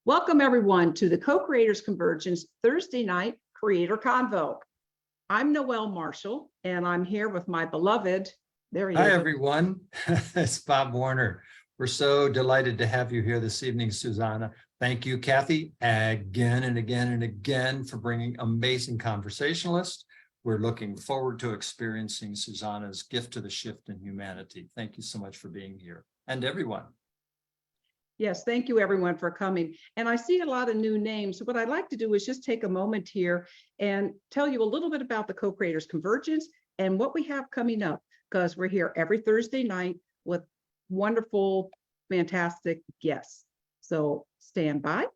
Welcome everyone to the Co-Creators Convergence Thursday night Creator Convo. I'm Noelle Marshall and I'm here with my beloved, there he is. Hi everyone, it's Bob Warner. We're so delighted to have you here this evening, Susanna. Thank you, Kathy, again and again and again for bringing amazing conversationalists. We're looking forward to experiencing Susanna's gift to the shift in humanity. Thank you so much for being here, and everyone. Yes, thank you everyone for coming. And I see a lot of new names. So what I'd like to do is just take a moment here and tell you a little bit about the Co-Creators Convergence and what we have coming up, because we're here every Thursday night with wonderful, fantastic guests. So stand by.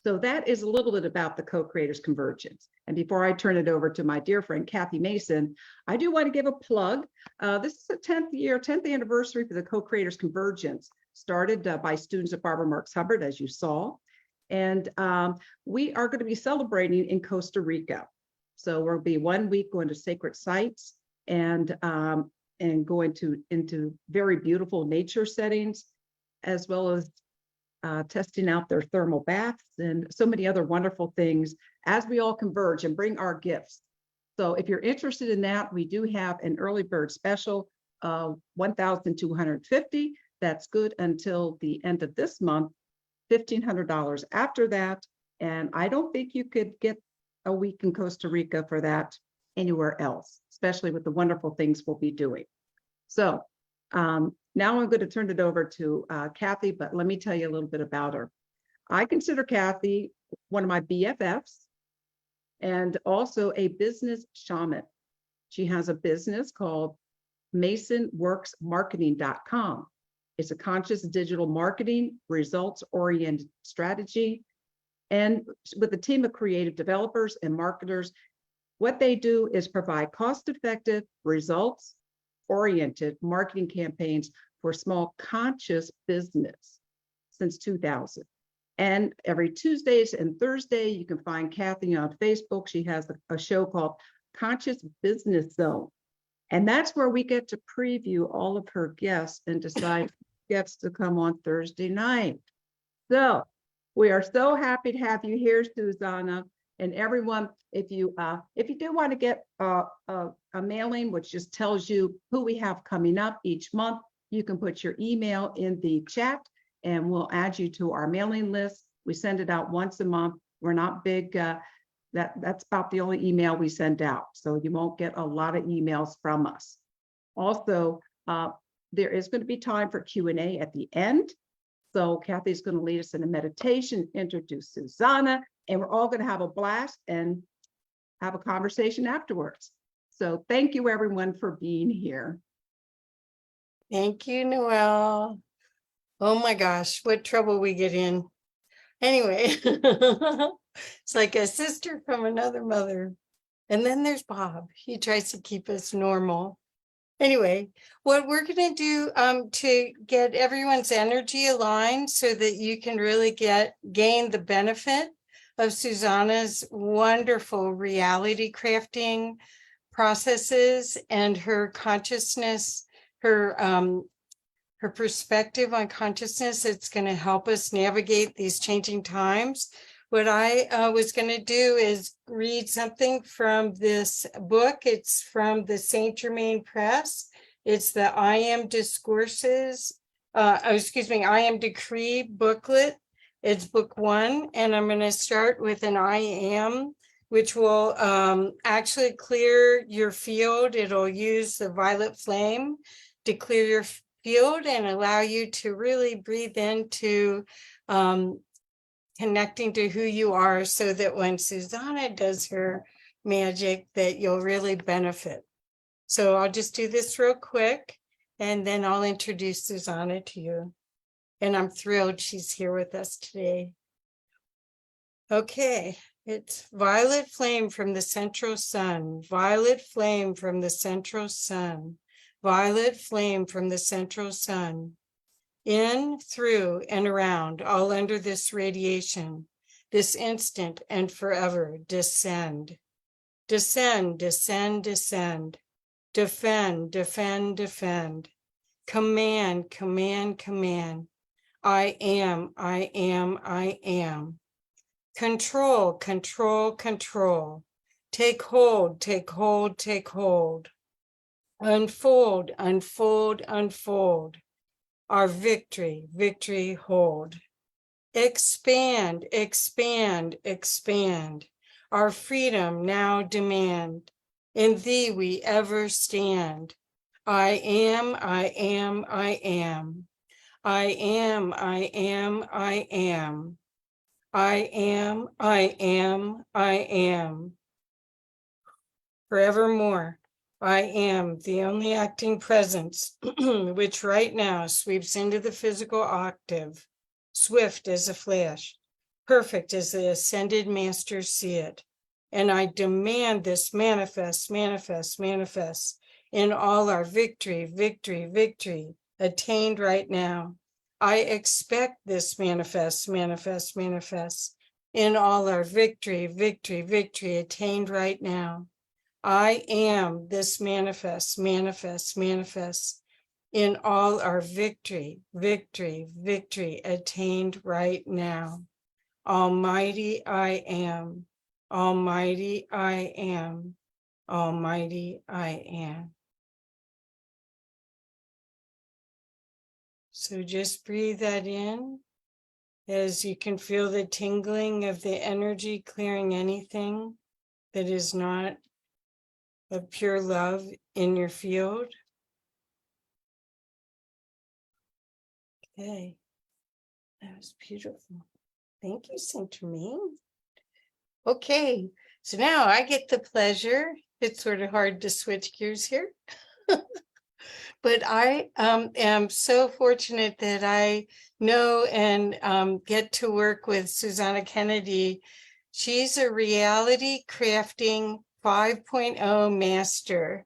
So that is a little bit about the Co-Creators Convergence. And before I turn it over to my dear friend, Kathy Mason, I do want to give a plug. This is the 10th anniversary for the Co-Creators Convergence, started by students at Barbara Marx Hubbard, as you saw. And we are going to be celebrating in Costa Rica. So we'll be 1 week going to sacred sites and going into very beautiful nature settings, as well as testing out their thermal baths and so many other wonderful things as we all converge and bring our gifts. So if you're interested in that, we do have an early bird special of $1,250. That's good until the end of this month, $1,500 after that. And I don't think you could get a week in Costa Rica for that anywhere else, especially with the wonderful things we'll be doing. So now I'm going to turn it over to Kathy, but let me tell you a little bit about her. I consider Kathy one of my BFFs and also a business shaman. She has a business called MasonWorksMarketing.com. It's a conscious digital marketing, results-oriented strategy. And with a team of creative developers and marketers, what they do is provide cost-effective, results-oriented marketing campaigns for small conscious business since 2000. And every Tuesdays and Thursday, you can find Kathy on Facebook. She has a show called Conscious Business Zone. And that's where we get to preview all of her guests and decide who gets to come on Thursday night. So we are so happy to have you here, Susanna. And everyone, if you do want to get a mailing, which just tells you who we have coming up each month, you can put your email in the chat and we'll add you to our mailing list. We send it out once a month. We're not big, that's about the only email we send out. So you won't get a lot of emails from us. Also, there is going to be time for Q&A at the end. So Kathy's going to lead us in a meditation, introduce Susanna, and we're all going to have a blast and have a conversation afterwards. So thank you everyone for being here. Thank you, Noelle. Oh my gosh, what trouble we get in. Anyway, it's like a sister from another mother. And then there's Bob. He tries to keep us normal. Anyway, what we're going to do to get everyone's energy aligned so that you can really gain the benefit of Susanna's wonderful reality crafting processes and her consciousness, her perspective on consciousness. It's going to help us navigate these changing times. What I was going to do is read something from this book. It's from the Saint Germain Press. It's the I Am Discourses, I Am Decree booklet. It's book 1, and I'm going to start with an I Am, which will actually clear your field. It'll use the violet flame to clear your field and allow you to really breathe into connecting to who you are, so that when Susanna does her magic, that you'll really benefit. So I'll just do this real quick, and then I'll introduce Susanna to you. And I'm thrilled she's here with us today. Okay, it's violet flame from the central sun, violet flame from the central sun, violet flame from the central sun. In, through, and around, all under this radiation, this instant and forever, descend. Descend, descend, descend. Defend, defend, defend. Command, command, command. I am, I am, I am. Control, control, control. Take hold, take hold, take hold. Unfold, unfold, unfold. Our victory, victory hold. Expand, expand, expand. Our freedom now demand. In thee we ever stand. I am, I am, I am. I am, I am, I am. I am, I am, I am. Forevermore, I am the only acting presence, which right now sweeps into the physical octave, swift as a flash, perfect as the ascended masters see it. And I demand this manifest, manifest, manifest in all our victory, victory, victory attained right now. I expect this manifest, manifest, manifest in all our victory, victory, victory attained right now. I am this manifest, manifest, manifest in all our victory, victory, victory attained right now. Almighty I am, Almighty I am, Almighty I am. So just breathe that in as you can feel the tingling of the energy clearing anything that is not of pure love in your field. Okay, that was beautiful. Thank you, Saint Germain. Okay, so now I get the pleasure. It's sort of hard to switch gears here. But I am so fortunate that I know and get to work with Susanna Kennedy. She's a reality crafting 5.0 master.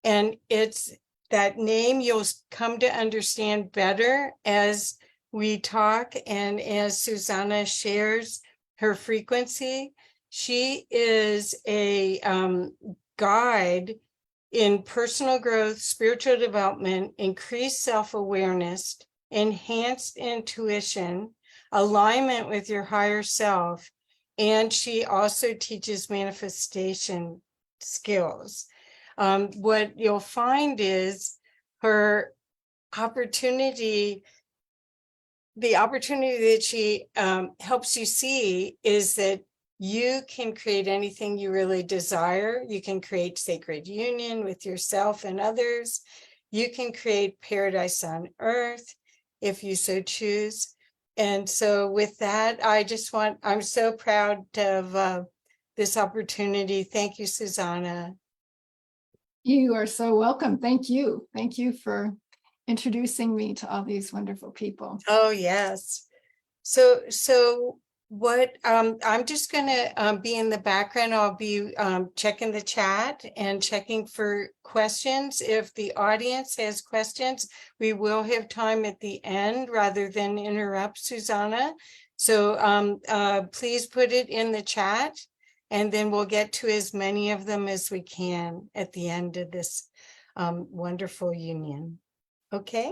And it's that name you'll come to understand better as we talk and as Susanna shares her frequency. She is a guide in personal growth, spiritual development, increased self-awareness, enhanced intuition, alignment with your higher self, and she also teaches manifestation skills. What you'll find is her opportunity, the opportunity that she helps you see is that you can create anything you really desire. You can create sacred union with yourself and others. You can create paradise on earth if you so choose. And so with that, I'm so proud of this opportunity. Thank you, Susanna. You are so welcome. Thank you. Thank you for introducing me to all these wonderful people. Oh, yes. So What, I'm just gonna be in the background. I'll be checking the chat and checking for questions. If the audience has questions, we will have time at the end rather than interrupt Susanna. So please put it in the chat and then we'll get to as many of them as we can at the end of this wonderful union. Okay?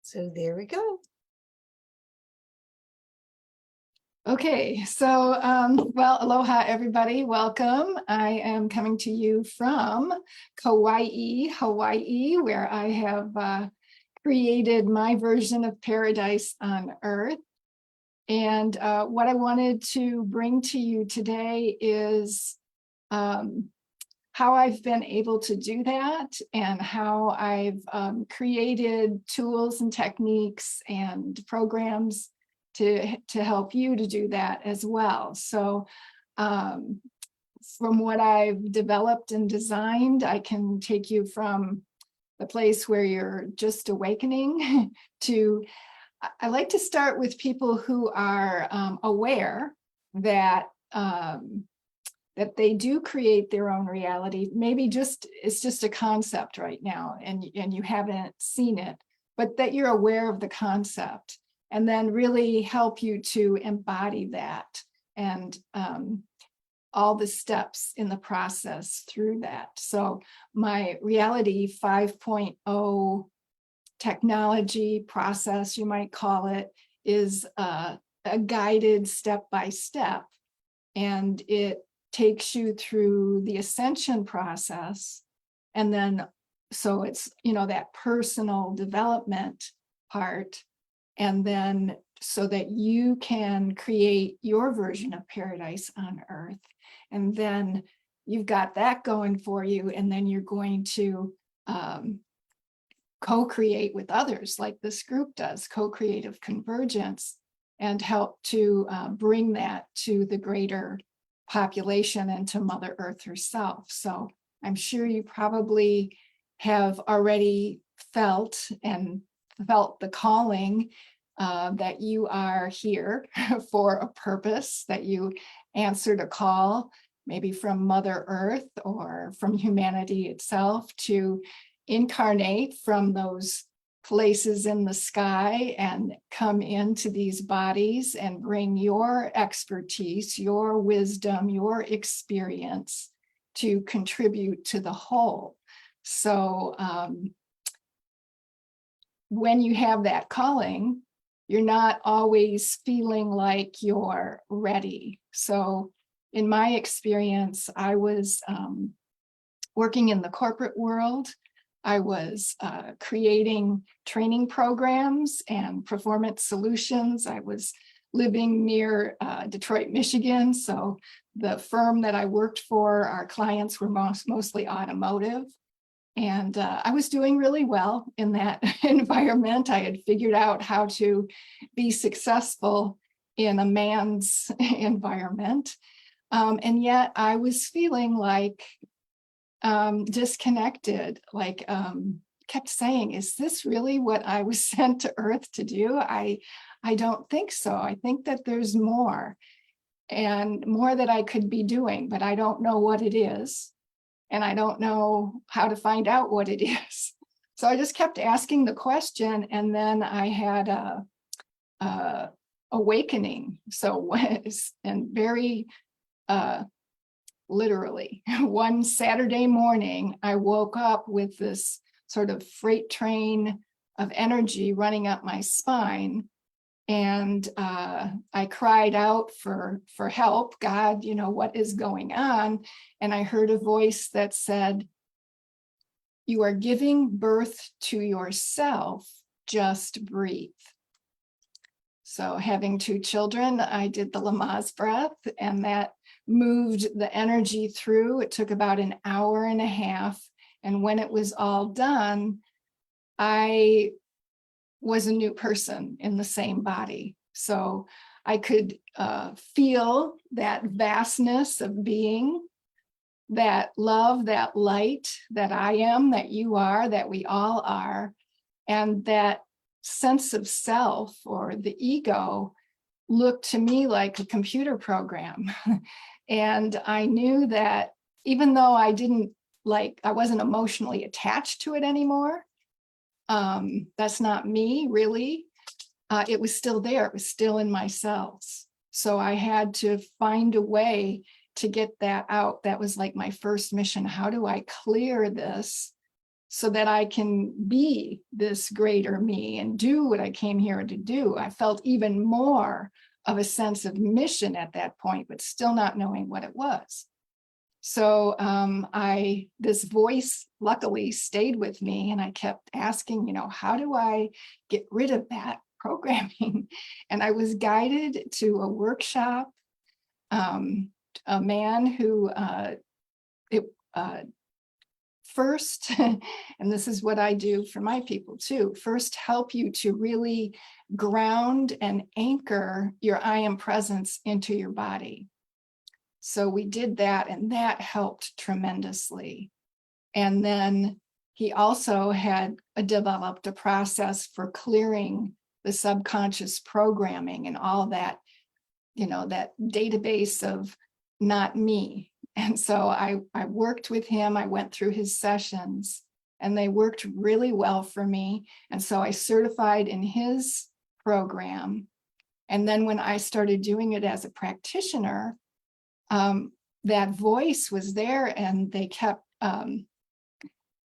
So there we go. Okay, so, well, aloha, everybody. Welcome. I am coming to you from Kauai, Hawaii, where I have created my version of paradise on earth. And what I wanted to bring to you today is how I've been able to do that and how I've created tools and techniques and programs to help you to do that as well. So from what I've developed and designed, I can take you from the place where you're just awakening to, I like to start with people who are aware that that they do create their own reality. Maybe it's just a concept right now and you haven't seen it, but that you're aware of the concept. And then really help you to embody that and all the steps in the process through that. So my Reality 5.0 technology process, you might call it, is a guided step-by-step. And it takes you through the ascension process. And then, so it's, that personal development part. And then so that you can create your version of paradise on earth. And then you've got that going for you. And then you're going to co-create with others like this group does, co-creative convergence, and help to bring that to the greater population and to Mother Earth herself. So I'm sure you probably have already felt the calling that you are here for a purpose, that you answered a call, maybe from Mother Earth or from humanity itself, to incarnate from those places in the sky and come into these bodies and bring your expertise, your wisdom, your experience to contribute to the whole. So when you have that calling, you're not always feeling like you're ready. So in my experience, I was working in the corporate world. I was creating training programs and performance solutions. I was living near Detroit, Michigan. So the firm that I worked for, our clients were mostly automotive. And I was doing really well in that environment. I had figured out how to be successful in a man's environment. And yet I was feeling like disconnected, like kept saying, is this really what I was sent to Earth to do? I don't think so. I think that there's more and more that I could be doing, but I don't know what it is. And I don't know how to find out what it is. So I just kept asking the question, and then I had a awakening. So and very literally, one Saturday morning, I woke up with this sort of freight train of energy running up my spine. And I cried out for help. God, what is going on? And I heard a voice that said, you are giving birth to yourself, just breathe. So having 2 children, I did the Lamaze breath, and that moved the energy through. It took about an hour and a half. And when it was all done, I was a new person in the same body. So I could feel that vastness of being, that love, that light that I am, that you are, that we all are, and that sense of self or the ego looked to me like a computer program. And I knew that even though I wasn't emotionally attached to it anymore, that's not me really. It was still there. It was still in my cells. So I had to find a way to get that out. That was like my first mission. How do I clear this so that I can be this greater me and do what I came here to do? I felt even more of a sense of mission at that point, but still not knowing what it was. So this voice luckily stayed with me, and I kept asking, how do I get rid of that programming? And I was guided to a workshop, a man who first, and this is what I do for my people too, first help you to really ground and anchor your I am presence into your body. So we did that, and that helped tremendously. And then he also had developed a process for clearing the subconscious programming and all that, that database of not me. And so I worked with him. I went through his sessions, and they worked really well for me. And so I certified in his program. And then when I started doing it as a practitioner, that voice was there, and they kept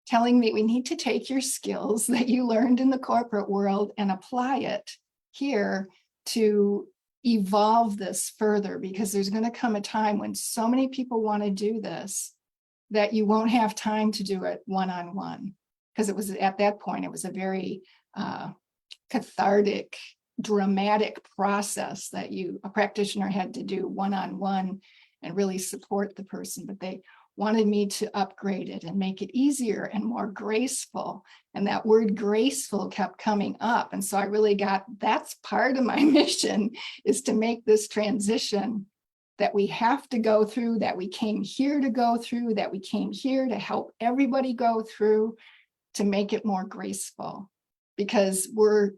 telling me, we need to take your skills that you learned in the corporate world and apply it here to evolve this further, because there's going to come a time when so many people want to do this that you won't have time to do it one-on-one. Because it was at that point, it was a very cathartic, dramatic process that a practitioner had to do one-on-one and really support the person. But they wanted me to upgrade it and make it easier and more graceful. And that word graceful kept coming up. And so I really that's part of my mission, is to make this transition that we have to go through, that we came here to go through, that we came here to help everybody go through, to make it more graceful. Because we're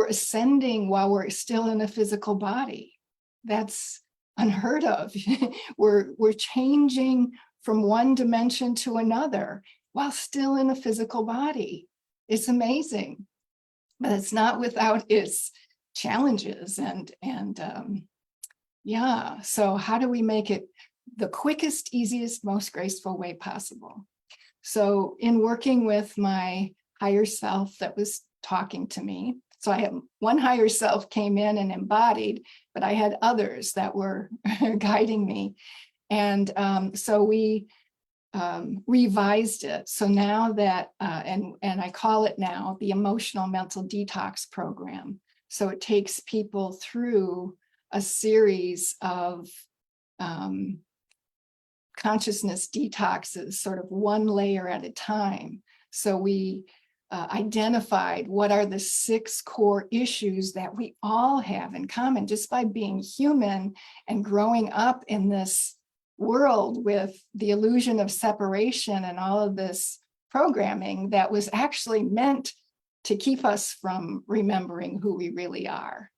ascending while we're still in a physical body. That's unheard of. We're changing from one dimension to another while still in a physical body. It's amazing, but it's not without its challenges. So how do we make it the quickest, easiest, most graceful way possible? So in working with my higher self that was talking to me, so I had one higher self came in and embodied, but I had others that were guiding me. And so we revised it. So now that, and I call it now the Emotional Mental Detox Program. So it takes people through a series of consciousness detoxes, sort of one layer at a time. So we identified what are the 6 core issues that we all have in common just by being human and growing up in this world with the illusion of separation and all of this programming that was actually meant to keep us from remembering who we really are.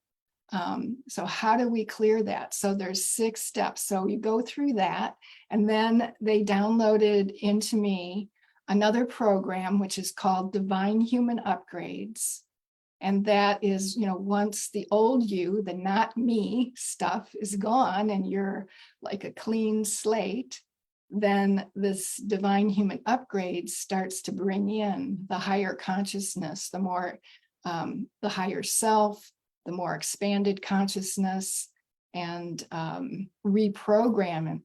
So how do we clear that? So there's 6 steps. So you go through that, and then they downloaded into me another program, which is called Divine Human Upgrades. And that is, once the old you, the not me stuff is gone and you're like a clean slate, then this Divine Human Upgrade starts to bring in the higher consciousness, the more, the higher self, the more expanded consciousness, and reprograms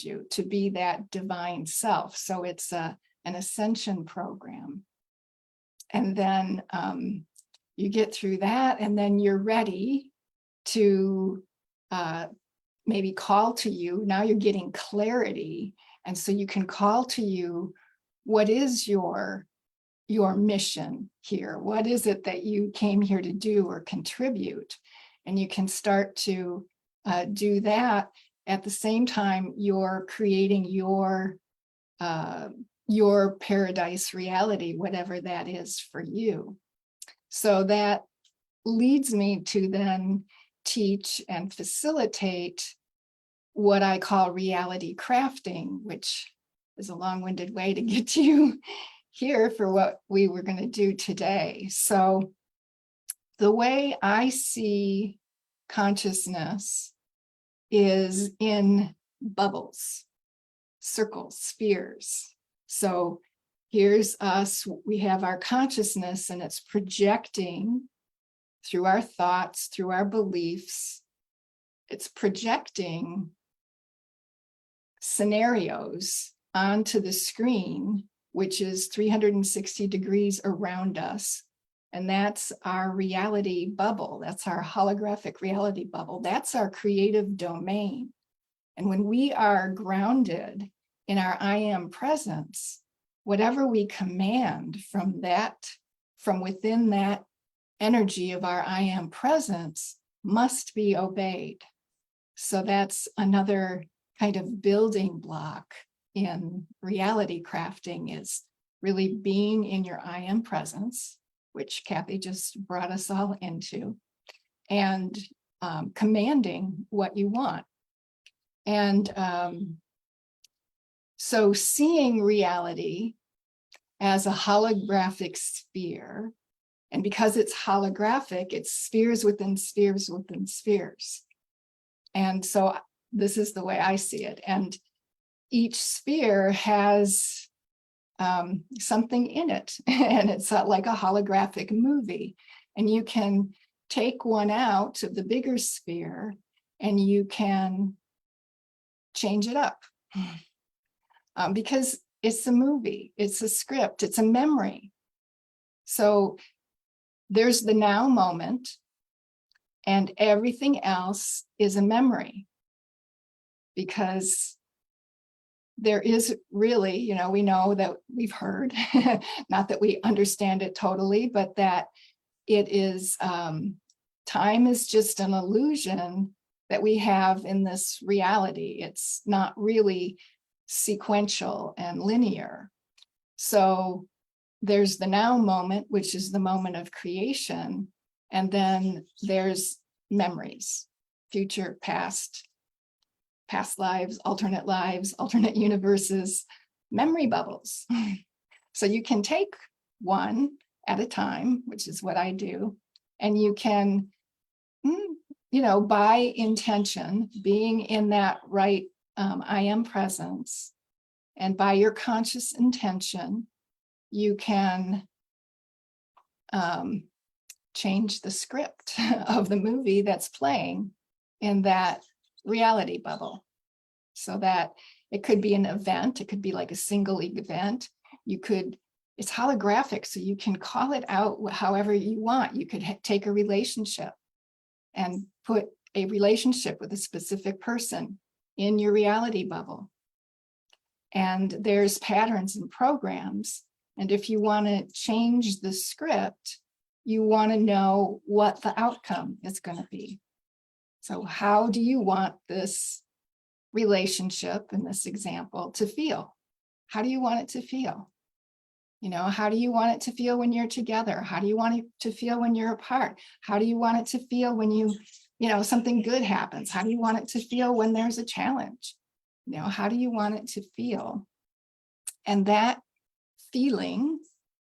you to be that divine self. So it's an ascension program. And then you get through that, and then you're ready to maybe call to you. Now you're getting clarity. And so you can call to you, what is your mission here? What is it that you came here to do or contribute? And you can start to do that. At the same time, you're creating your paradise reality, whatever that is for you. So that leads me to then teach and facilitate what I call reality crafting, which is a long-winded way to get you here for what we were going to do today. So the way I see consciousness is in bubbles, circles, spheres. So here's us, we have our consciousness, and it's projecting through our thoughts, through our beliefs. It's projecting scenarios onto the screen, which is 360 degrees around us. And that's our reality bubble. That's our holographic reality bubble. That's our creative domain. And when we are grounded in our I am presence, whatever we command from within that energy of our I am presence must be obeyed. So that's another kind of building block in reality crafting, is really being in your I am presence, which Kathy just brought us all into, and commanding what you want. And so seeing reality as a holographic sphere, and because it's holographic, it's spheres within spheres within spheres. And so this is the way I see it. And each sphere has something in it, and it's like a holographic movie. And you can take one out of the bigger sphere and you can change it up because it's a movie, it's a script, it's a memory. So there's the now moment, and everything else is a memory, because there is really, we know that we've heard, not that we understand it totally, but that it is, time is just an illusion that we have in this reality. It's not really sequential and linear. So there's the now moment, which is the moment of creation. And then there's memories, future, past lives, alternate universes, memory bubbles. So you can take one at a time, which is what I do, and you can, by intention, being in that right I am presence, and by your conscious intention, you can change the script of the movie that's playing in that reality bubble, so that it could be an event, it could be like a single event. It's holographic, so you can call it out however you want. You could take a relationship and put a relationship with a specific person in your reality bubble. And there's patterns and programs. And if you want to change the script, you want to know what the outcome is going to be. So how do you want this relationship, in this example, to feel? How do you want it to feel? How do you want it to feel when you're together? How do you want it to feel when you're apart? How do you want it to feel when something good happens? How do you want it to feel when there's a challenge? How do you want it to feel? And that feeling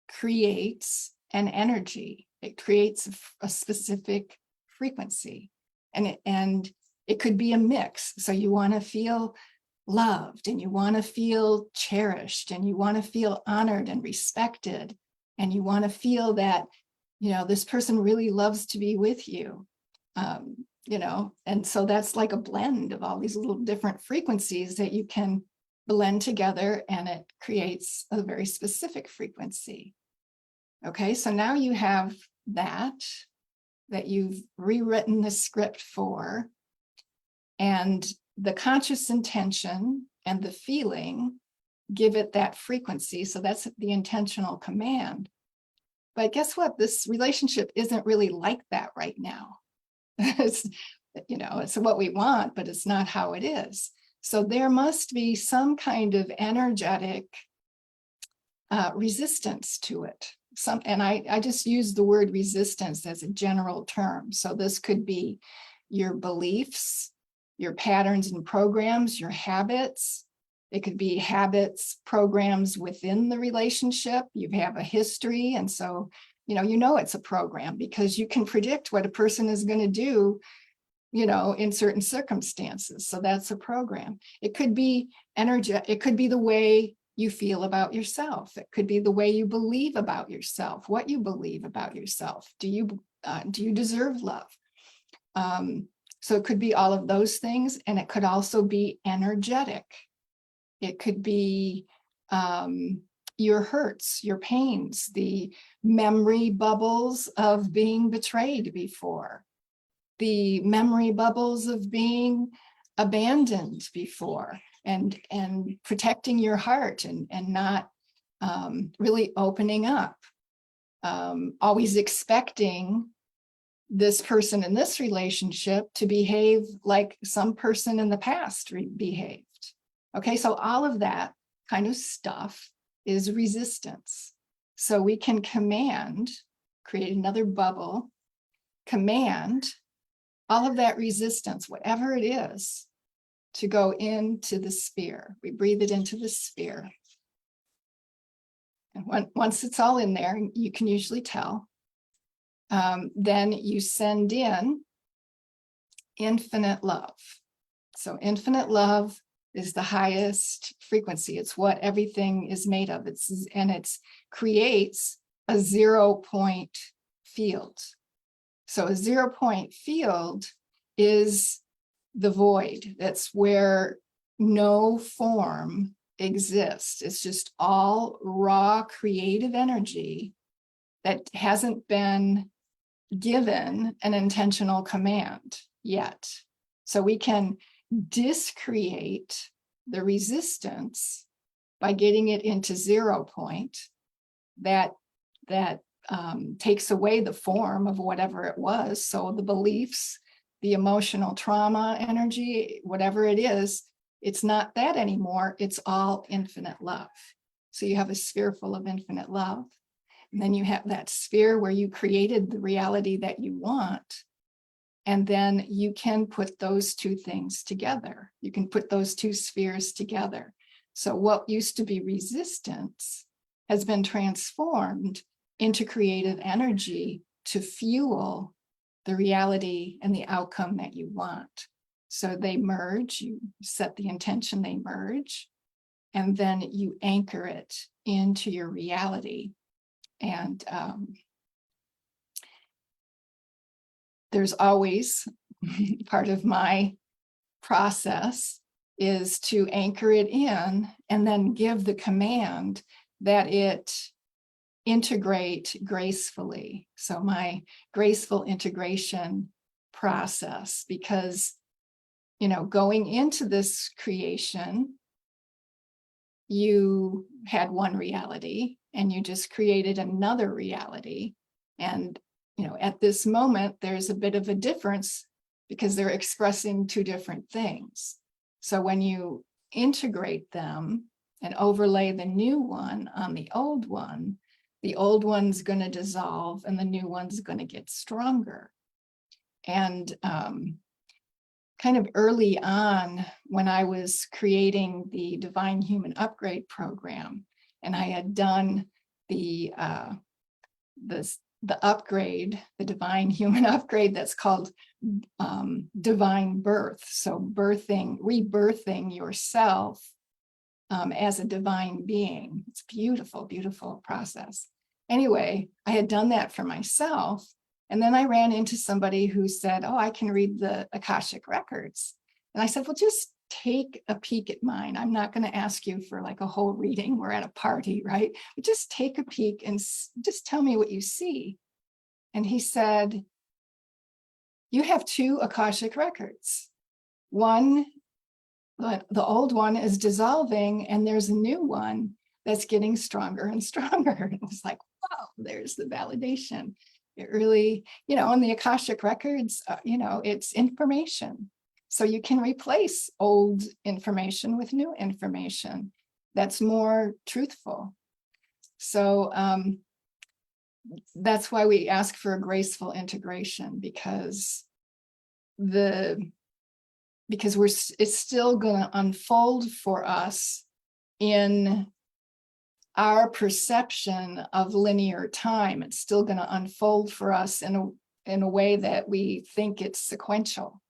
creates an energy. It creates a specific frequency. And it could be a mix. So you want to feel loved, and you want to feel cherished, and you want to feel honored and respected, and you want to feel that this person really loves to be with you, and so that's like a blend of all these little different frequencies that you can blend together, and it creates a very specific frequency. Okay, so now you have that you've rewritten the script for, and the conscious intention and the feeling give it that frequency. So that's the intentional command. But guess what? This relationship isn't really like that right now. It's what we want, but it's not how it is. So there must be some kind of energetic resistance to it. And I just use the word resistance as a general term. So this could be, your beliefs, your patterns and programs, your habits. It could be habits, programs within the relationship. You have a history. And so, you know it's a program because you can predict what a person is going to do, in certain circumstances. So that's a program. It could be energy. It could be the way you feel about yourself. It could be the way you believe about yourself, what you believe about yourself. Do you deserve love? So it could be all of those things. And it could also be energetic. It could be your hurts, your pains, the memory bubbles of being betrayed before, the memory bubbles of being abandoned before, and protecting your heart and not really opening up, always expecting this person in this relationship to behave like some person in the past behaved. Okay, so all of that kind of stuff is resistance. So we can create another bubble, command all of that resistance, whatever it is, to go into the sphere. We breathe it into the sphere. And once it's all in there, you can usually tell. Then you send in infinite love. So infinite love is the highest frequency. It's what everything is made of. It creates a 0-point field. So a 0-point field is the void. That's where no form exists. It's just all raw creative energy that hasn't been given an intentional command yet. So we can discreate the resistance by getting it into 0 point. That takes away the form of whatever it was. So the beliefs, the emotional trauma energy, whatever it is, it's not that anymore. It's all infinite love. So you have a sphere full of infinite love. And then you have that sphere where you created the reality that you want. And then you can put those two things together. You can put those two spheres together. So what used to be resistance has been transformed into creative energy to fuel the reality and the outcome that you want. So they merge, you set the intention, they merge, and then you anchor it into your reality. And there's always part of my process is to anchor it in and then give the command that it integrate gracefully. So my graceful integration process, because, going into this creation, you had one reality and you just created another reality. And, at this moment, there's a bit of a difference because they're expressing two different things. So when you integrate them and overlay the new one on the old one's going to dissolve and the new one's going to get stronger. And kind of early on, when I was creating the Divine Human Upgrade program, and I had done the upgrade, the Divine Human Upgrade that's called Divine Birth. So rebirthing yourself as a divine being. It's beautiful, beautiful process. Anyway, I had done that for myself. And then I ran into somebody who said, oh, I can read the Akashic records. And I said, well, just take a peek at mine. I'm not going to ask you for like a whole reading. We're at a party, right? But just take a peek and just tell me what you see. And he said, you have two Akashic records. One, the old one is dissolving and there's a new one that's getting stronger and stronger. It was like, wow, there's the validation. It really, on the Akashic records, it's information. So you can replace old information with new information that's more truthful. So that's why we ask for a graceful integration, because because it's still going to unfold for us in our perception of linear time. It's still going to unfold for us in a way that we think it's sequential.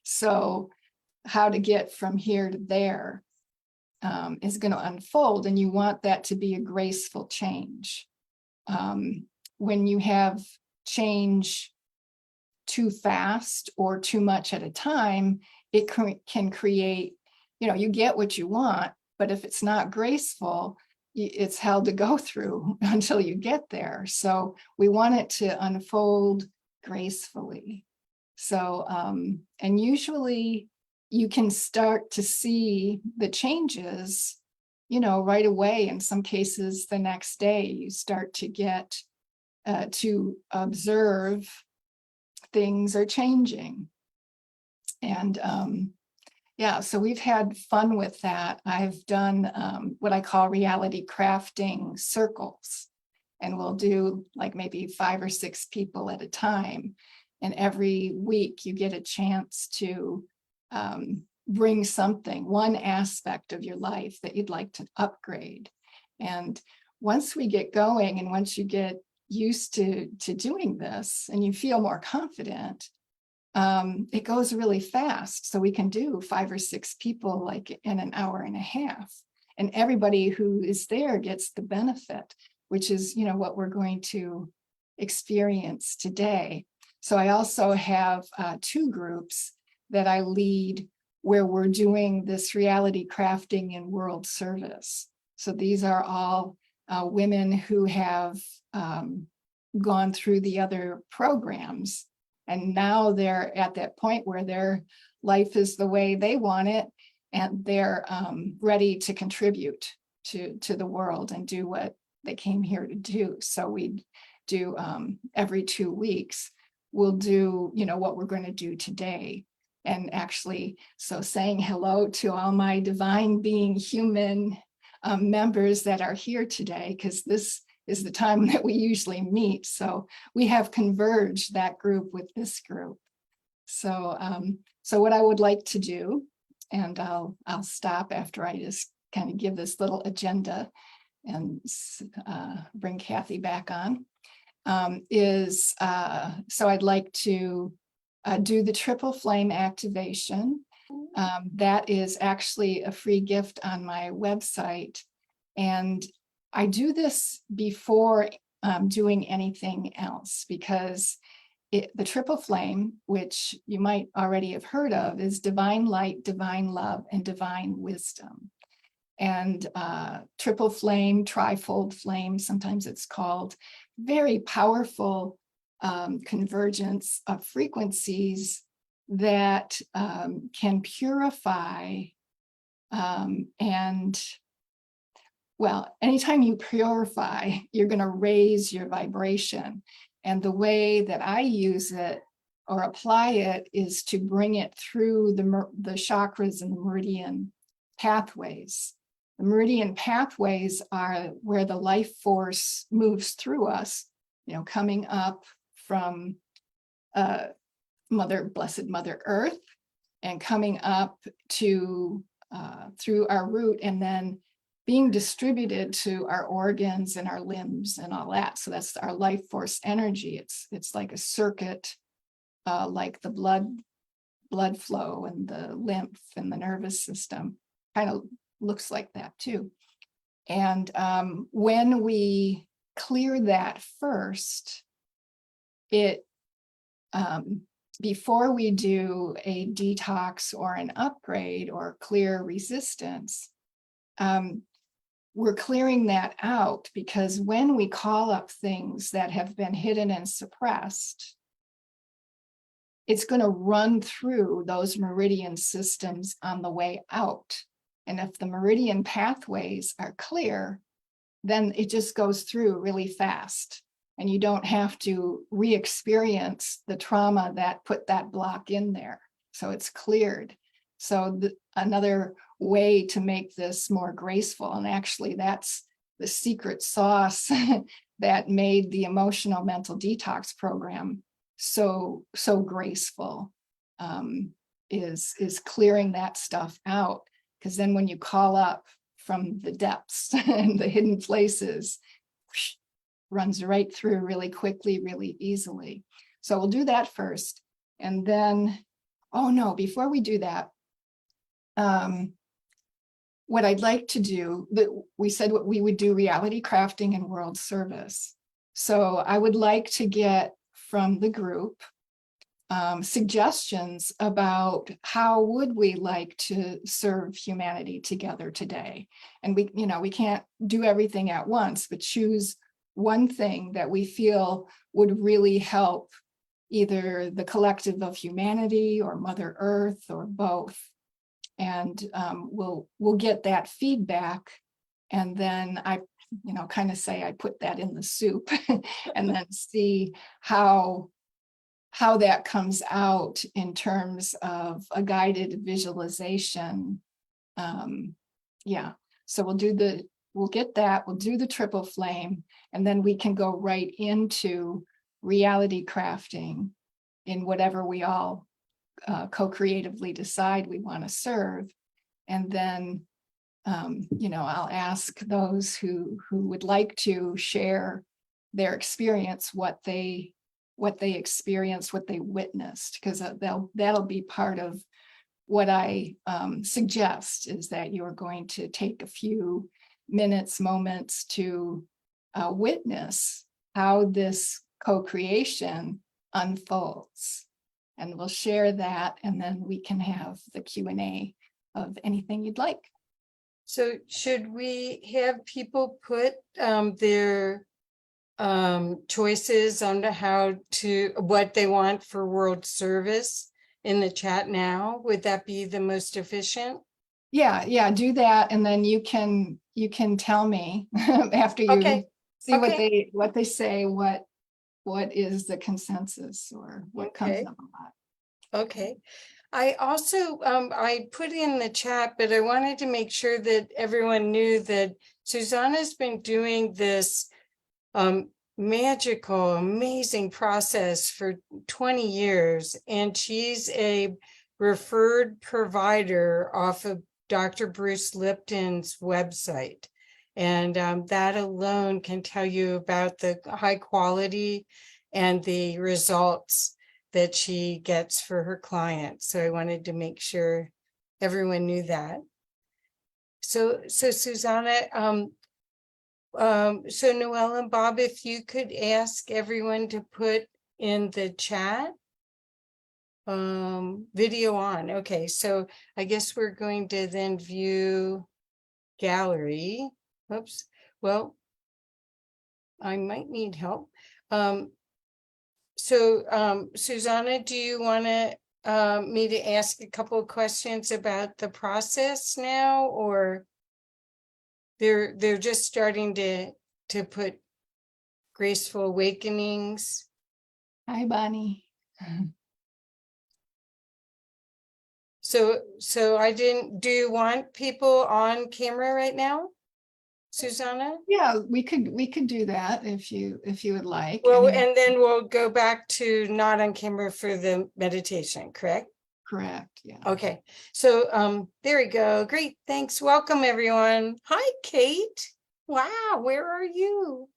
So how to get from here to there is going to unfold, and you want that to be a graceful change. When you have change too fast or too much at a time, it can create, you get what you want, but if it's not graceful, it's hell to go through until you get there. So we want it to unfold gracefully. So, and usually you can start to see the changes, right away. In some cases, the next day, you start to get to observe things are changing. And yeah, so we've had fun with that. I've done what I call reality crafting circles, and we'll do like maybe 5 or 6 people at a time. And every week you get a chance to bring something, one aspect of your life that you'd like to upgrade. And once we get going, and once you get used to doing this and you feel more confident, it goes really fast. So we can do 5 or 6 people like in an hour and a half, and everybody who is there gets the benefit, which is, what we're going to experience today. So I also have 2 groups that I lead where we're doing this reality crafting in world service. So these are all women who have gone through the other programs, and now they're at that point where their life is the way they want it, and they're ready to contribute to the world and do what they came here to do. So we do every 2 weeks, we'll do, what we're going to do today. And actually, so saying hello to all my divine being human members that are here today, because this is the time that we usually meet. So we have converged that group with this group. So so what I would like to do, and I'll stop after I just kind of give this little agenda and bring Kathy back on, is so I'd like to do the triple flame activation. That is actually a free gift on my website. And I do this before doing anything else, because the triple flame, which you might already have heard of, is divine light, divine love, and divine wisdom. And triple flame, trifold flame, sometimes it's called, very powerful convergence of frequencies that can purify and, well, anytime you purify, you're going to raise your vibration. And the way that I use it or apply it is to bring it through the chakras and the meridian pathways. The meridian pathways are where the life force moves through us, coming up from Blessed Mother Earth, and coming up to through our root, and then being distributed to our organs and our limbs and all that. So that's our life force energy. It's like a circuit, like the blood flow and the lymph and the nervous system kind of looks like that too. And when we clear that first, it before we do a detox or an upgrade or clear resistance, we're clearing that out, because when we call up things that have been hidden and suppressed, it's going to run through those meridian systems on the way out. And if the meridian pathways are clear, then it just goes through really fast. And you don't have to re-experience the trauma that put that block in there. So it's cleared. So another way to make this more graceful, and actually that's the secret sauce that made the emotional mental detox program so graceful, is clearing that stuff out. Because then when you call up from the depths and the hidden places, whoosh, runs right through really quickly, really easily. So we'll do that first. And then, oh no, before we do that, what I'd like to do, we said what we would do reality crafting and world service. So I would like to get from the group suggestions about how would we like to serve humanity together today. And we can't do everything at once, but choose one thing that we feel would really help either the collective of humanity or Mother Earth or both. And we'll get that feedback. And then I kind of say I put that in the soup and then see how that comes out in terms of a guided visualization. Yeah, so we'll get that, we'll do the triple flame, and then we can go right into reality crafting in whatever we all co-creatively decide we want to serve. And then I'll ask those who would like to share their experience, what they experienced, what they witnessed, because that'll be part of what I suggest, is that you're going to take a few moments to witness how this co-creation unfolds. And we'll share that, and then we can have the Q&A of anything you'd like. So should we have people put their choices on what they want for world service in the chat now? Would that be the most efficient? Yeah, do that, and then you can tell me after you Okay. see Okay. what they say, what is the consensus or what comes Okay. up a lot. Okay. I also, I put in the chat, but I wanted to make sure that everyone knew that Susanna's been doing this magical, amazing process for 20 years. And she's a referred provider off of Dr. Bruce Lipton's website. And that alone can tell you about the high quality and the results that she gets for her clients. So I wanted to make sure everyone knew that. So Susanna, so Noelle and Bob, if you could ask everyone to put in the chat video on. Okay, so I guess we're going to then view gallery. Oops. Well, I might need help. So Susanna, do you want to me to ask a couple of questions about the process now, or they're just starting to put graceful awakenings? Hi, Bonnie. So do you want people on camera right now, Susanna? Yeah, we could do that if you would like. Well, Anyone- and then we'll go back to not on camera for the meditation, correct? Correct, yeah. Okay, so there we go. Great, thanks. Welcome, everyone. Hi, Kate. Wow, where are you?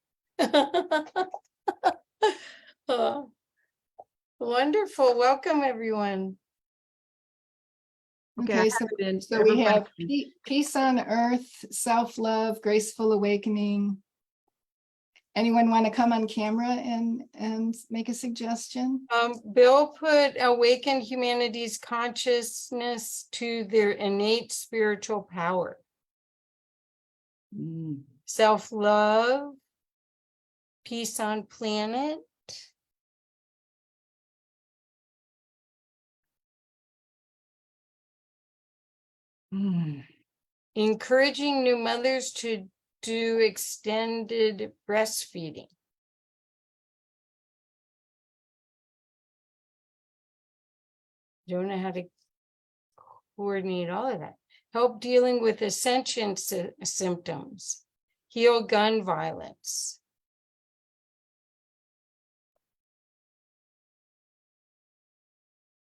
Wonderful. Welcome, everyone. Okay, so we have peace on earth, self-love, graceful awakening. Anyone want to come on camera and make a suggestion? Bill put awaken humanity's consciousness to their innate spiritual power. Self-love, peace on planet. Encouraging new mothers to do extended breastfeeding. Don't know how to coordinate all of that. Help dealing with ascension symptoms. Heal gun violence.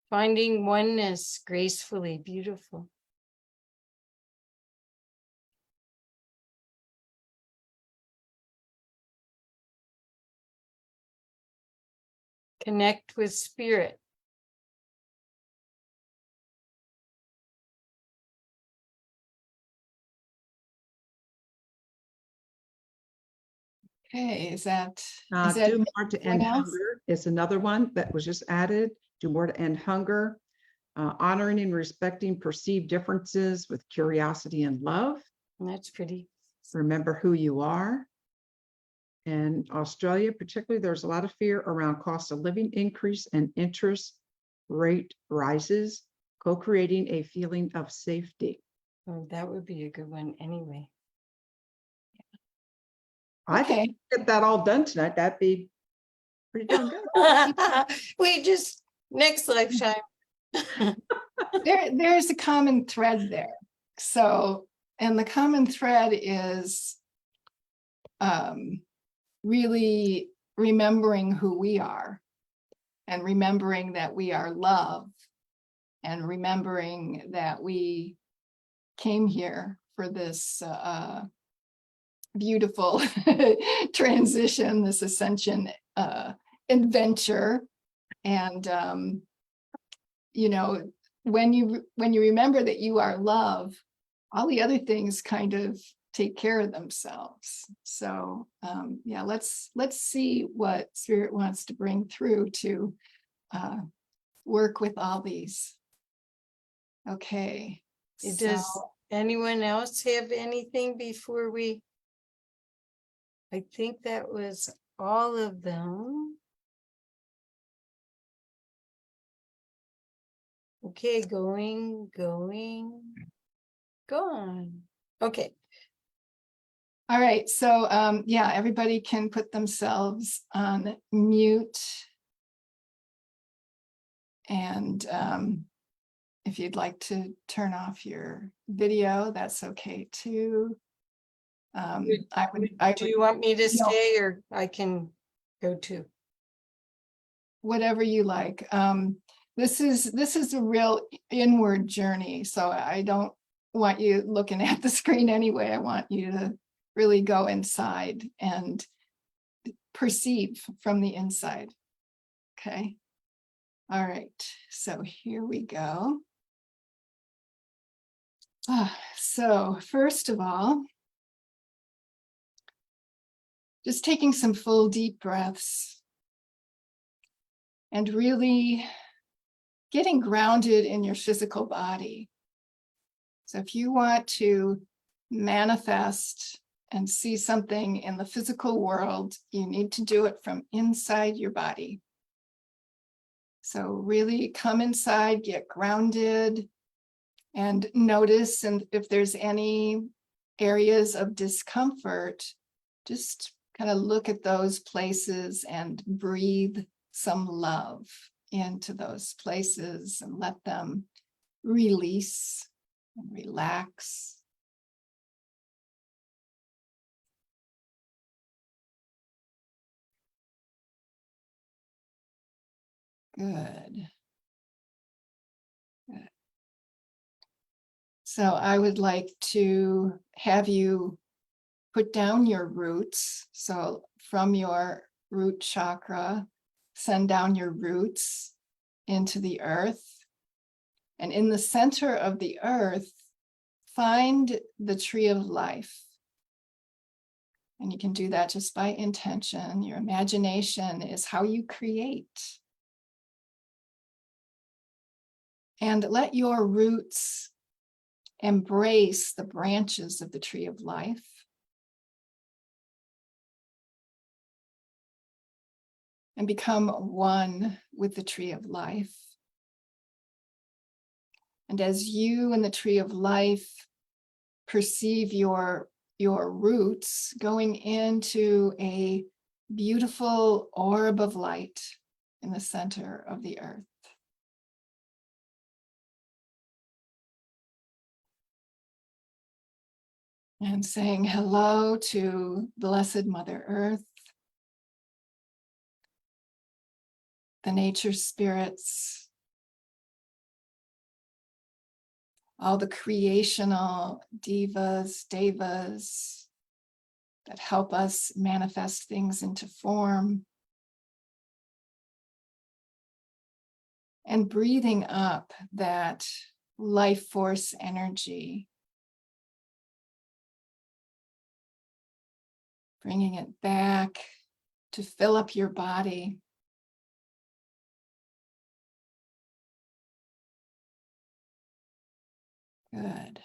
Finding oneness gracefully, beautiful. Connect with spirit. Okay, is that Do more to end anyone else? hunger is another one that was just added. Do more to end hunger. Honoring and respecting perceived differences with curiosity and love. And that's pretty. Remember who you are. In Australia, particularly, there's a lot of fear around cost of living increase and interest rate rises, co-creating a feeling of safety. Oh, that would be a good one anyway. I think Okay, get that all done tonight. That'd be pretty darn good. We just, next lifetime. there's a common thread there. So, and the common thread is really remembering who we are and remembering that we are love and remembering that we came here for this beautiful transition, this ascension adventure. And you know, when you remember that you are love, all the other things kind of take care of themselves. So yeah, let's see what spirit wants to bring through to work with all these. Okay. Does anyone else have anything before we? I think that was all of them. Okay, going, gone. Okay. All right, so yeah, everybody can put themselves on mute. And if you'd like to turn off your video, that's okay too. Do you want me to stay or I can go too? Whatever you like. This is a real inward journey, so I don't want you looking at the screen anyway. I want you to really go inside and perceive from the inside. Okay. All right. So here we go. So first of all, just taking some full deep breaths and really getting grounded in your physical body. So if you want to manifest and see something in the physical world, you need to do it from inside your body. So really come inside, get grounded, and notice, and if there's any areas of discomfort, just kind of look at those places and breathe some love into those places and let them release and relax. Good. Good. So I would like to have you put down your roots. So from your root chakra, send down your roots into the earth. And in the center of the earth, find the tree of life. And you can do that just by intention. Your imagination is how you create. And let your roots embrace the branches of the tree of life. And become one with the tree of life. And as you and the tree of life perceive your roots going into a beautiful orb of light in the center of the earth. And saying hello to Blessed Mother Earth, the nature spirits, all the creational divas, devas that help us manifest things into form. And breathing up that life force energy, bringing it back to fill up your body. Good.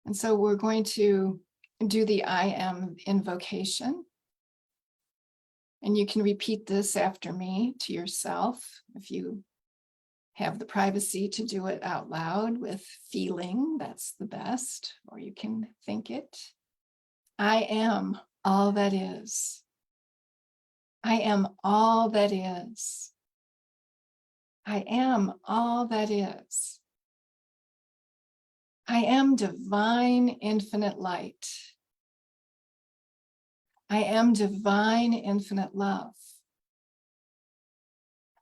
And so we're going to do the I am invocation. And you can repeat this after me to yourself if you have the privacy to do it out loud with feeling, that's the best, or you can think it. I am all that is. I am all that is. I am all that is. I am divine infinite light. I am divine infinite love.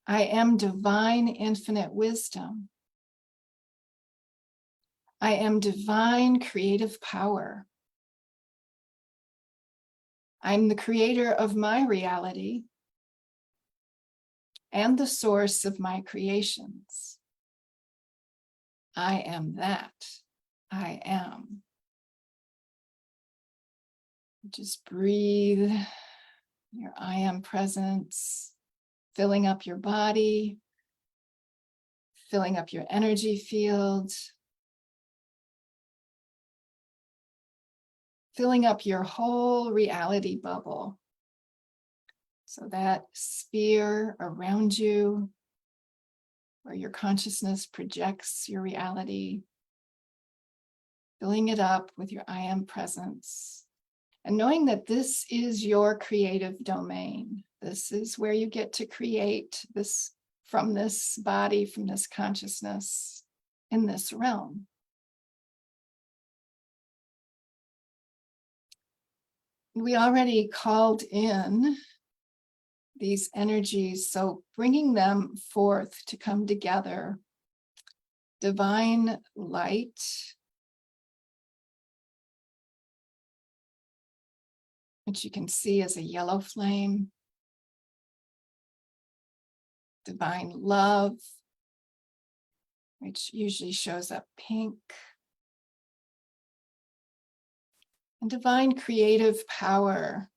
I am divine infinite wisdom. I am divine creative power. I'm the creator of my reality and the source of my creations. I am that. I am. Just breathe your I am presence, filling up your body, filling up your energy field, filling up your whole reality bubble. So that sphere around you, where your consciousness projects your reality, filling it up with your I am presence. And knowing that this is your creative domain. This is where you get to create this from this body, from this consciousness in this realm. We already called in these energies, so bringing them forth to come together. Divine light, which you can see as a yellow flame. Divine love, which usually shows up pink. And divine creative power,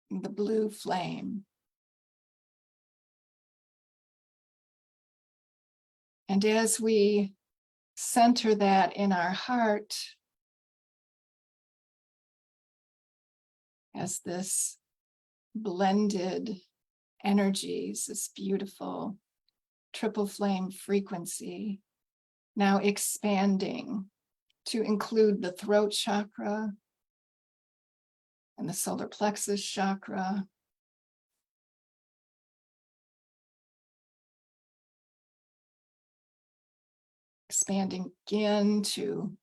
the blue flame. And as we center that in our heart, as this blended energies, this beautiful triple flame frequency, now expanding to include the throat chakra and the solar plexus chakra. Expanding again to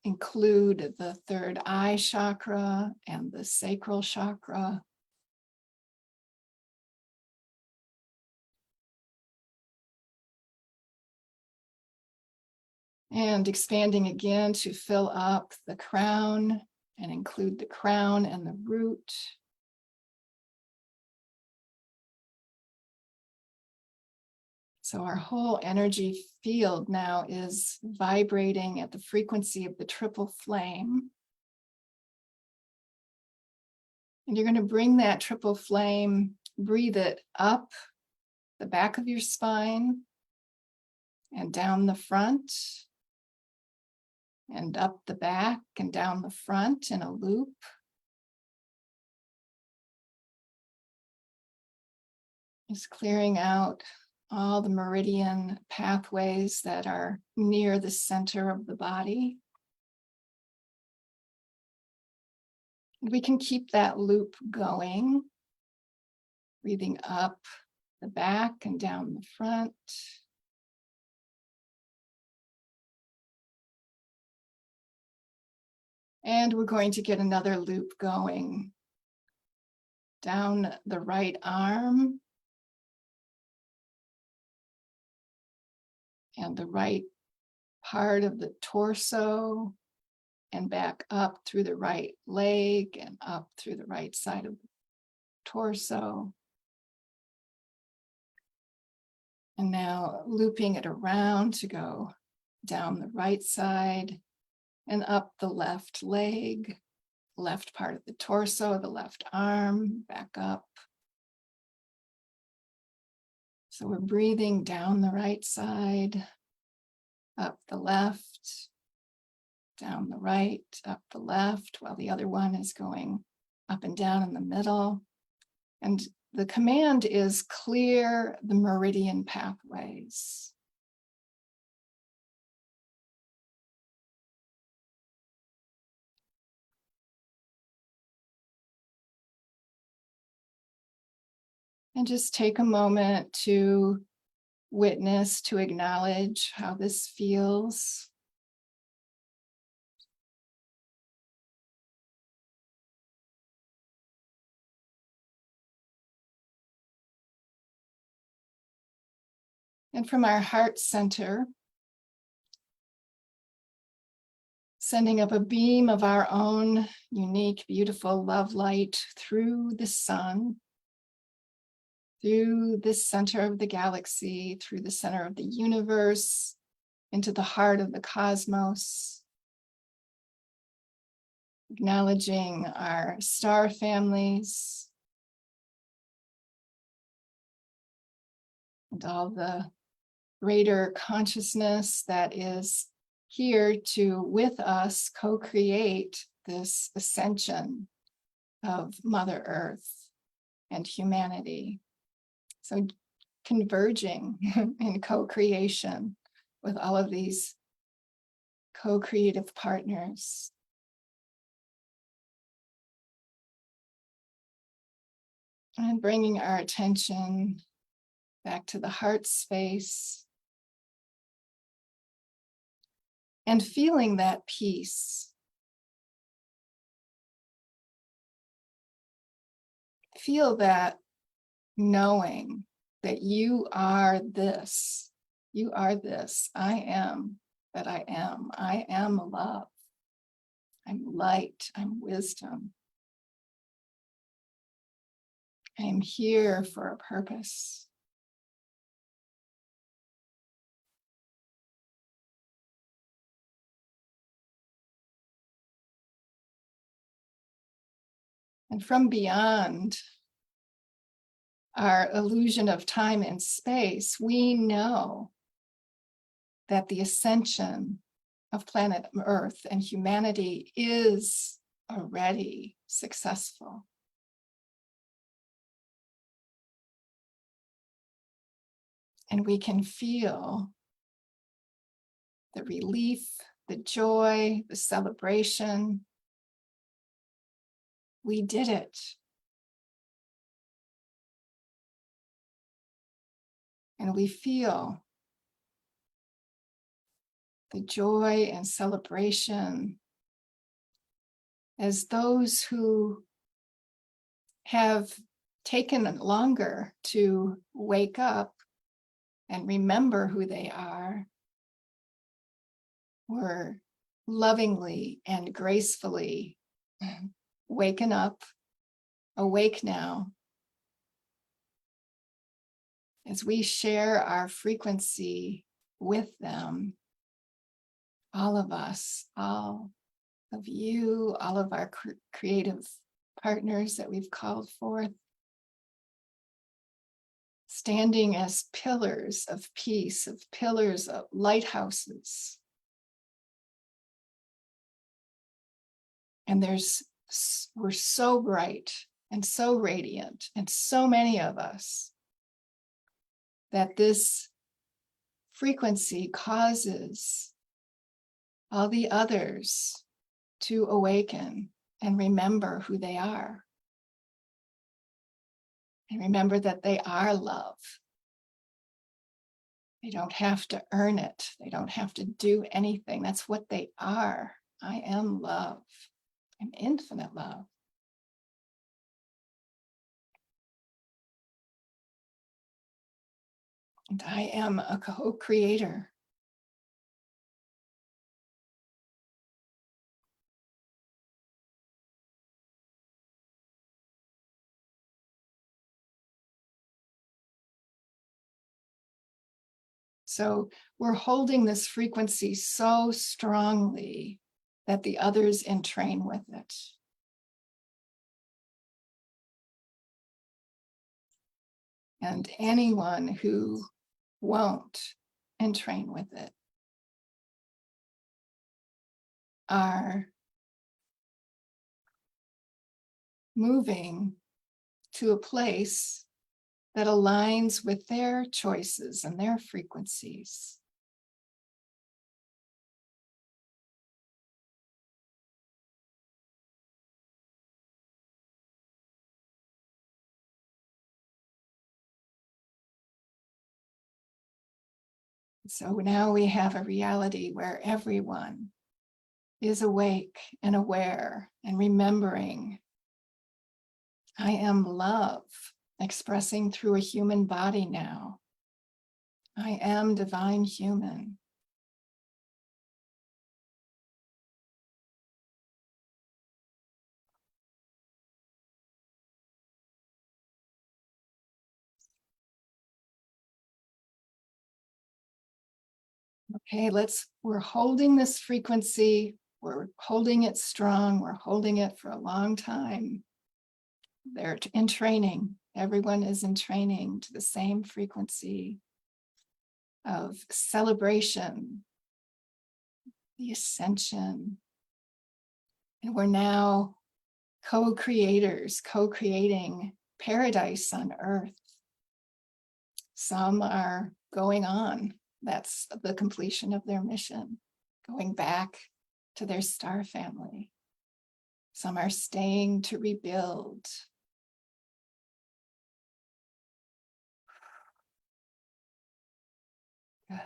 include the third eye chakra and the sacral chakra. And expanding again to fill up the crown and include the crown and the root. So our whole energy field now is vibrating at the frequency of the triple flame. And you're going to bring that triple flame, breathe it up the back of your spine and down the front and up the back and down the front in a loop. Just clearing out all the meridian pathways that are near the center of the body. We can keep that loop going, breathing up the back and down the front. And we're going to get another loop going down the right arm, and the right part of the torso, and back up through the right leg and up through the right side of the torso. And now looping it around to go down the right side and up the left leg, left part of the torso, the left arm, back up. So we're breathing down the right side, up the left, down the right, up the left, while the other one is going up and down in the middle. And the command is clear the meridian pathways. And just take a moment to witness, to acknowledge how this feels. And from our heart center, sending up a beam of our own unique, beautiful love light through the sun, through the center of the galaxy, through the center of the universe, into the heart of the cosmos, acknowledging our star families and all the greater consciousness that is here to, with us, co-create this ascension of Mother Earth and humanity. So converging in co-creation with all of these co-creative partners. And bringing our attention back to the heart space and feeling that peace. Feel that knowing that you are this. You are this. I am that I am. I am love. I'm light. I'm wisdom. I am here for a purpose. And from beyond our illusion of time and space, we know that the ascension of planet Earth and humanity is already successful. And we can feel the relief, the joy, the celebration. We did it. And we feel the joy and celebration as those who have taken longer to wake up and remember who they are, were lovingly and gracefully waken up, awake now, as we share our frequency with them, all of us, all of you, all of our creative partners that we've called forth, standing as pillars of peace, of pillars of lighthouses. And we're so bright and so radiant, and so many of us, that this frequency causes all the others to awaken and remember who they are. And remember that they are love. They don't have to earn it. They don't have to do anything. That's what they are. I am love. I'm infinite love. And I am a co-creator So we're holding this frequency so strongly that the others entrain with it. And anyone who won't entrain with it are moving to a place that aligns with their choices and their frequencies. So now we have a reality where everyone is awake and aware and remembering, I am love expressing through a human body now. I am divine human. Okay, we're holding this frequency. We're holding it strong. We're holding it for a long time. They're in training. Everyone is in training to the same frequency of celebration, the ascension. And we're now co-creators, co-creating paradise on earth. Some are going on. That's the completion of their mission, going back to their star family. Some are staying to rebuild. Good.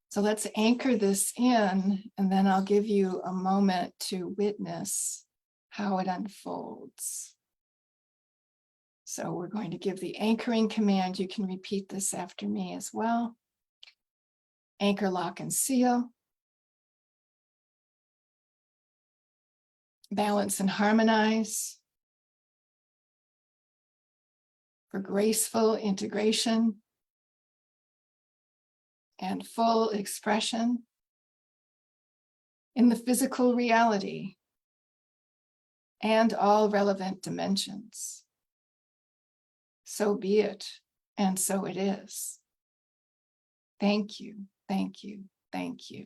So let's anchor this in, and then I'll give you a moment to witness how it unfolds. So we're going to give the anchoring command. You can repeat this after me as well. Anchor, lock, and seal. Balance and harmonize. For graceful integration and full expression in the physical reality and all relevant dimensions. So be it, and so it is. Thank you, thank you, thank you.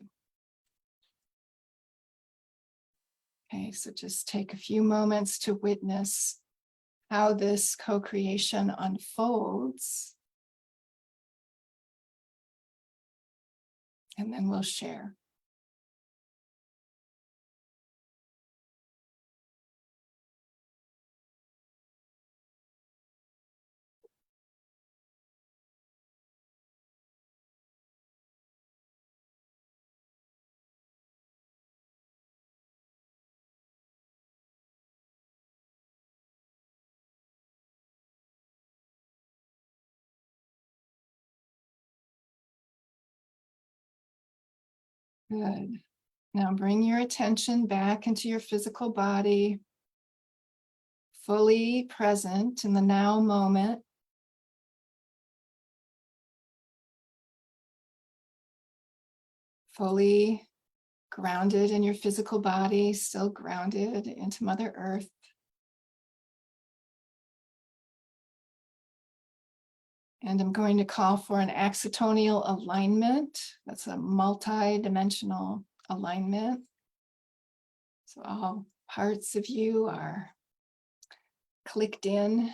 Okay, so just take a few moments to witness how this co-creation unfolds. And then we'll share. Good. Now bring your attention back into your physical body, fully present in the now moment. Fully grounded in your physical body, still grounded into Mother Earth. And I'm going to call for an axitonial alignment. That's a multi-dimensional alignment. So all parts of you are clicked in,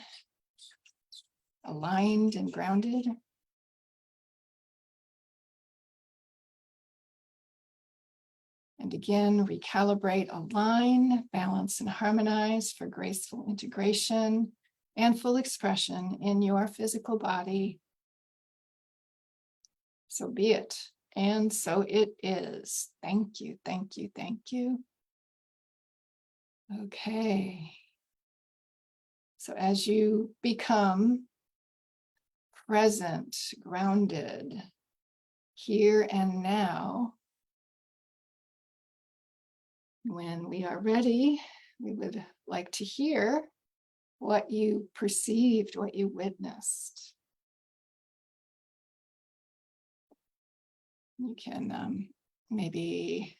aligned and grounded. And again, recalibrate, align, balance, and harmonize for graceful integration and full expression in your physical body. So be it, and so it is. Thank you, thank you, thank you. Okay. So as you become present, grounded, here and now, when we are ready, we would like to hear what you perceived, what you witnessed. you can maybe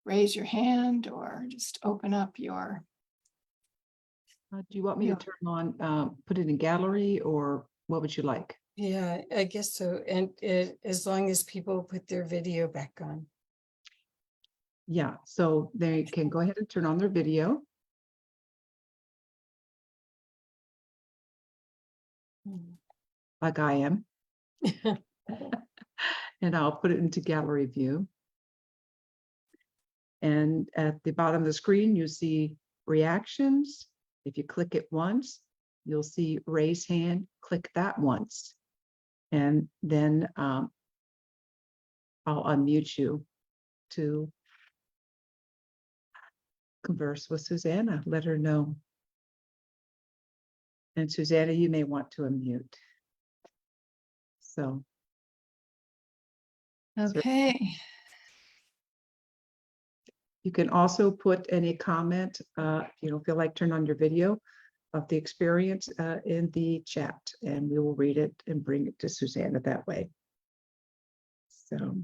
raise your hand or just open up your, Do you want me to Yeah. turn on, put it in gallery, or what would you like? Yeah, I guess so. And as long as people put their video back on. Yeah, so they can go ahead and turn on their video. Like I am, and I'll put it into gallery view. And at the bottom of the screen, you see reactions. If you click it once, you'll see raise hand, click that once. And then I'll unmute you to converse with Susanna, let her know. And Susanna, you may want to unmute. So, okay. you can also put any comment, if you don't feel like turn on your video of the experience in the chat, and we will read it and bring it to Susanna that way. So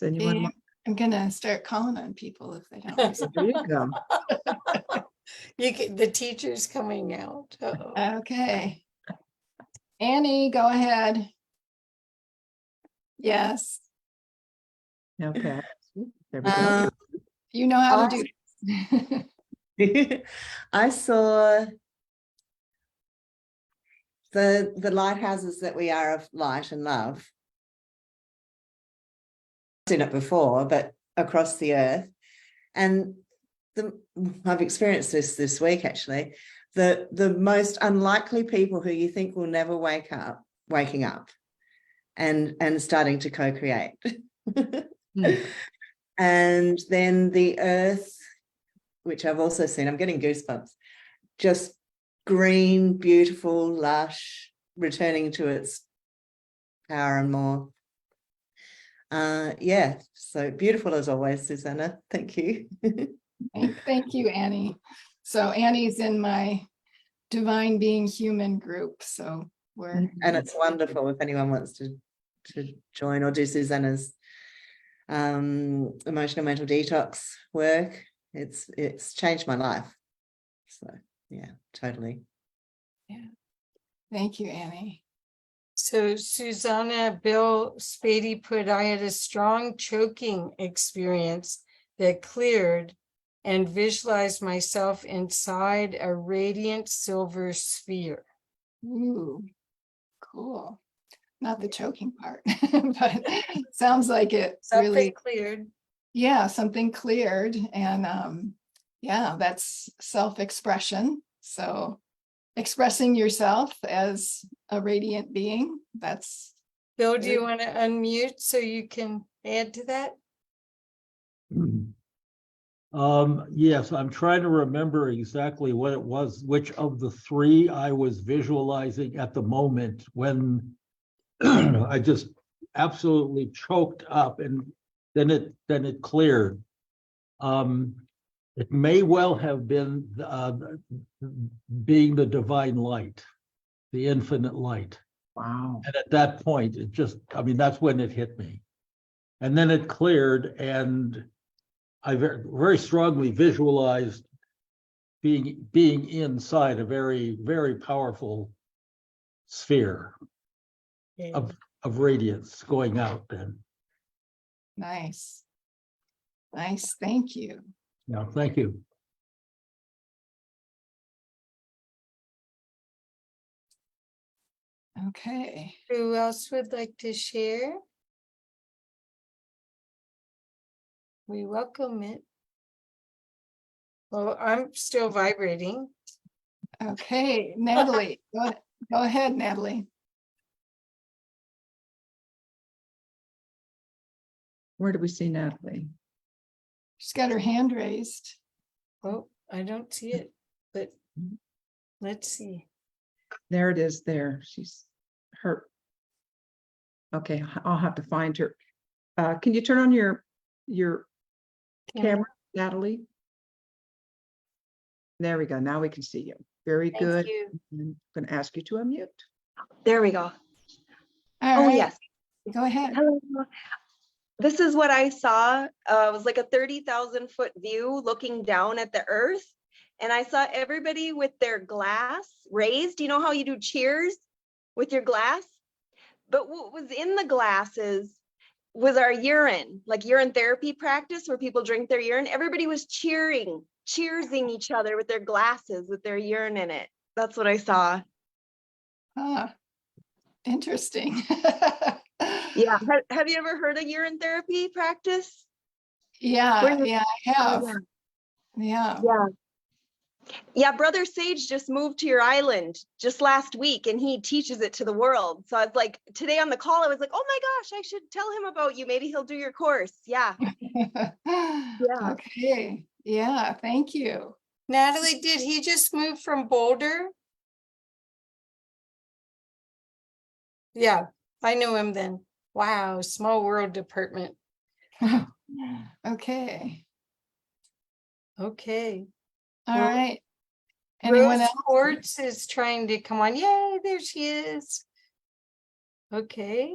anyone, Okay, I'm gonna start calling on people if they don't. respond. there you go. You get the teacher's coming out. Uh-oh. Okay. Annie, go ahead. Yes, Okay, there we go. you know how to do this. I saw the lighthouses that we are of light and love. I've seen it before, but across the earth. And I've experienced this week actually. The most unlikely people who you think will never waking up and starting to co-create. And then the earth, which I've also seen, I'm getting goosebumps, just green, beautiful, lush, returning to its power and more. Yeah, so beautiful as always, Susanna. Thank you. Thank you, Annie. So Annie's in my Divine Being Human group, so we're, And it's wonderful if anyone wants to join or do Susanna's emotional mental detox work. It's changed my life. So yeah, totally. thank you, Annie. So Susanna, Bill Spady put, I had a strong choking experience that cleared and visualized myself inside a radiant silver sphere. Ooh, cool. Not the choking part, but sounds like it Something really, cleared. yeah, something cleared. And yeah, that's self-expression. So expressing yourself as a radiant being, that's Bill, do you want to unmute so you can add to that? Yes, I'm trying to remember exactly what it was, which of the three I was visualizing at the moment when I just absolutely choked up, and then it cleared. It may well have been being the divine light, the infinite light. Wow. And at that point, it just, I mean, that's when it hit me. And then it cleared, and I very strongly visualized being inside a very, very powerful sphere of radiance going out. And nice. Nice, thank you. yeah, thank you. Okay. Who else would like to share? We welcome it. Well, I'm still vibrating. Okay, Natalie, go ahead, Natalie. Where do we see Natalie? She's got her hand raised. Oh, I don't see it, but let's see. There it is there. She's hurt. Okay, I'll have to find her. Can you turn on your camera, Natalie? There we go. Now we can see you. Very Thank good. you. I'm going to ask you to unmute. There we go. All Oh, right. yes. Go ahead. Hello. This is what I saw. It was like a 30,000-foot view looking down at the earth. And I saw everybody with their glass raised. You know how you do cheers with your glass? But what was in the glasses was our urine, like urine therapy practice where people drink their urine. Everybody was cheersing each other with their glasses with their urine in it. That's what I saw. Ah, interesting. Yeah. Have you ever heard of urine therapy practice? Yeah, Where you- yeah, I have. yeah. Yeah. Yeah. Yeah, Brother Sage just moved to your island just last week and he teaches it to the world. So I was like, today on the call, I was like, oh my gosh, I should tell him about you. Maybe he'll do your course. Yeah. Yeah. Okay. Yeah, thank you. Natalie, did he just move from Boulder? Yeah, I know him then. Wow, small world department. Okay. Okay. All Well, right. Anyone Rose else? Quartz is trying to come on. Yay, there she is. Okay,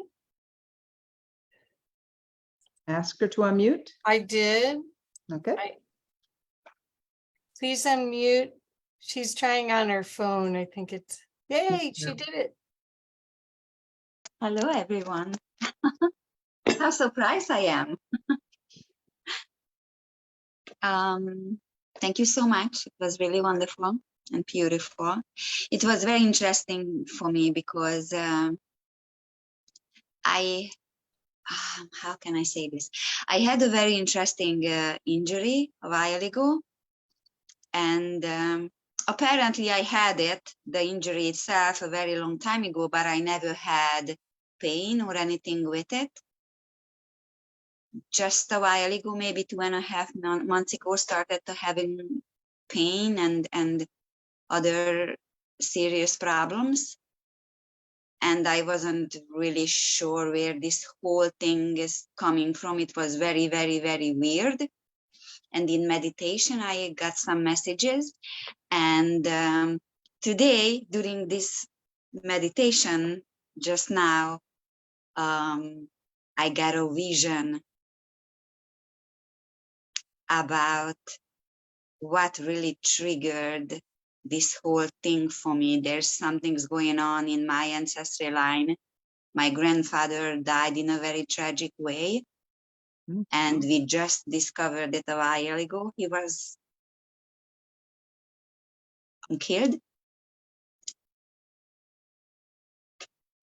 Ask her to unmute. I did. Okay. Please unmute. She's trying on her phone. I think it's, yay, she Yeah. did it. Hello, everyone. How surprised I am. Thank you so much. It was really wonderful and beautiful. It was very interesting for me because how can I say this? I had a very interesting injury a while ago. And apparently I had it, the injury itself, a very long time ago, but I never had pain or anything with it. Just a while ago, maybe 2.5 months ago, started to having pain and other serious problems. And I wasn't really sure where this whole thing is coming from. It was very, very, very weird. And in meditation, I got some messages. And today, during this meditation, just now, I got a vision about what really triggered this whole thing for me. There's something's going on in my ancestry line. My grandfather died in a very tragic way. And we just discovered it a while ago. He was killed.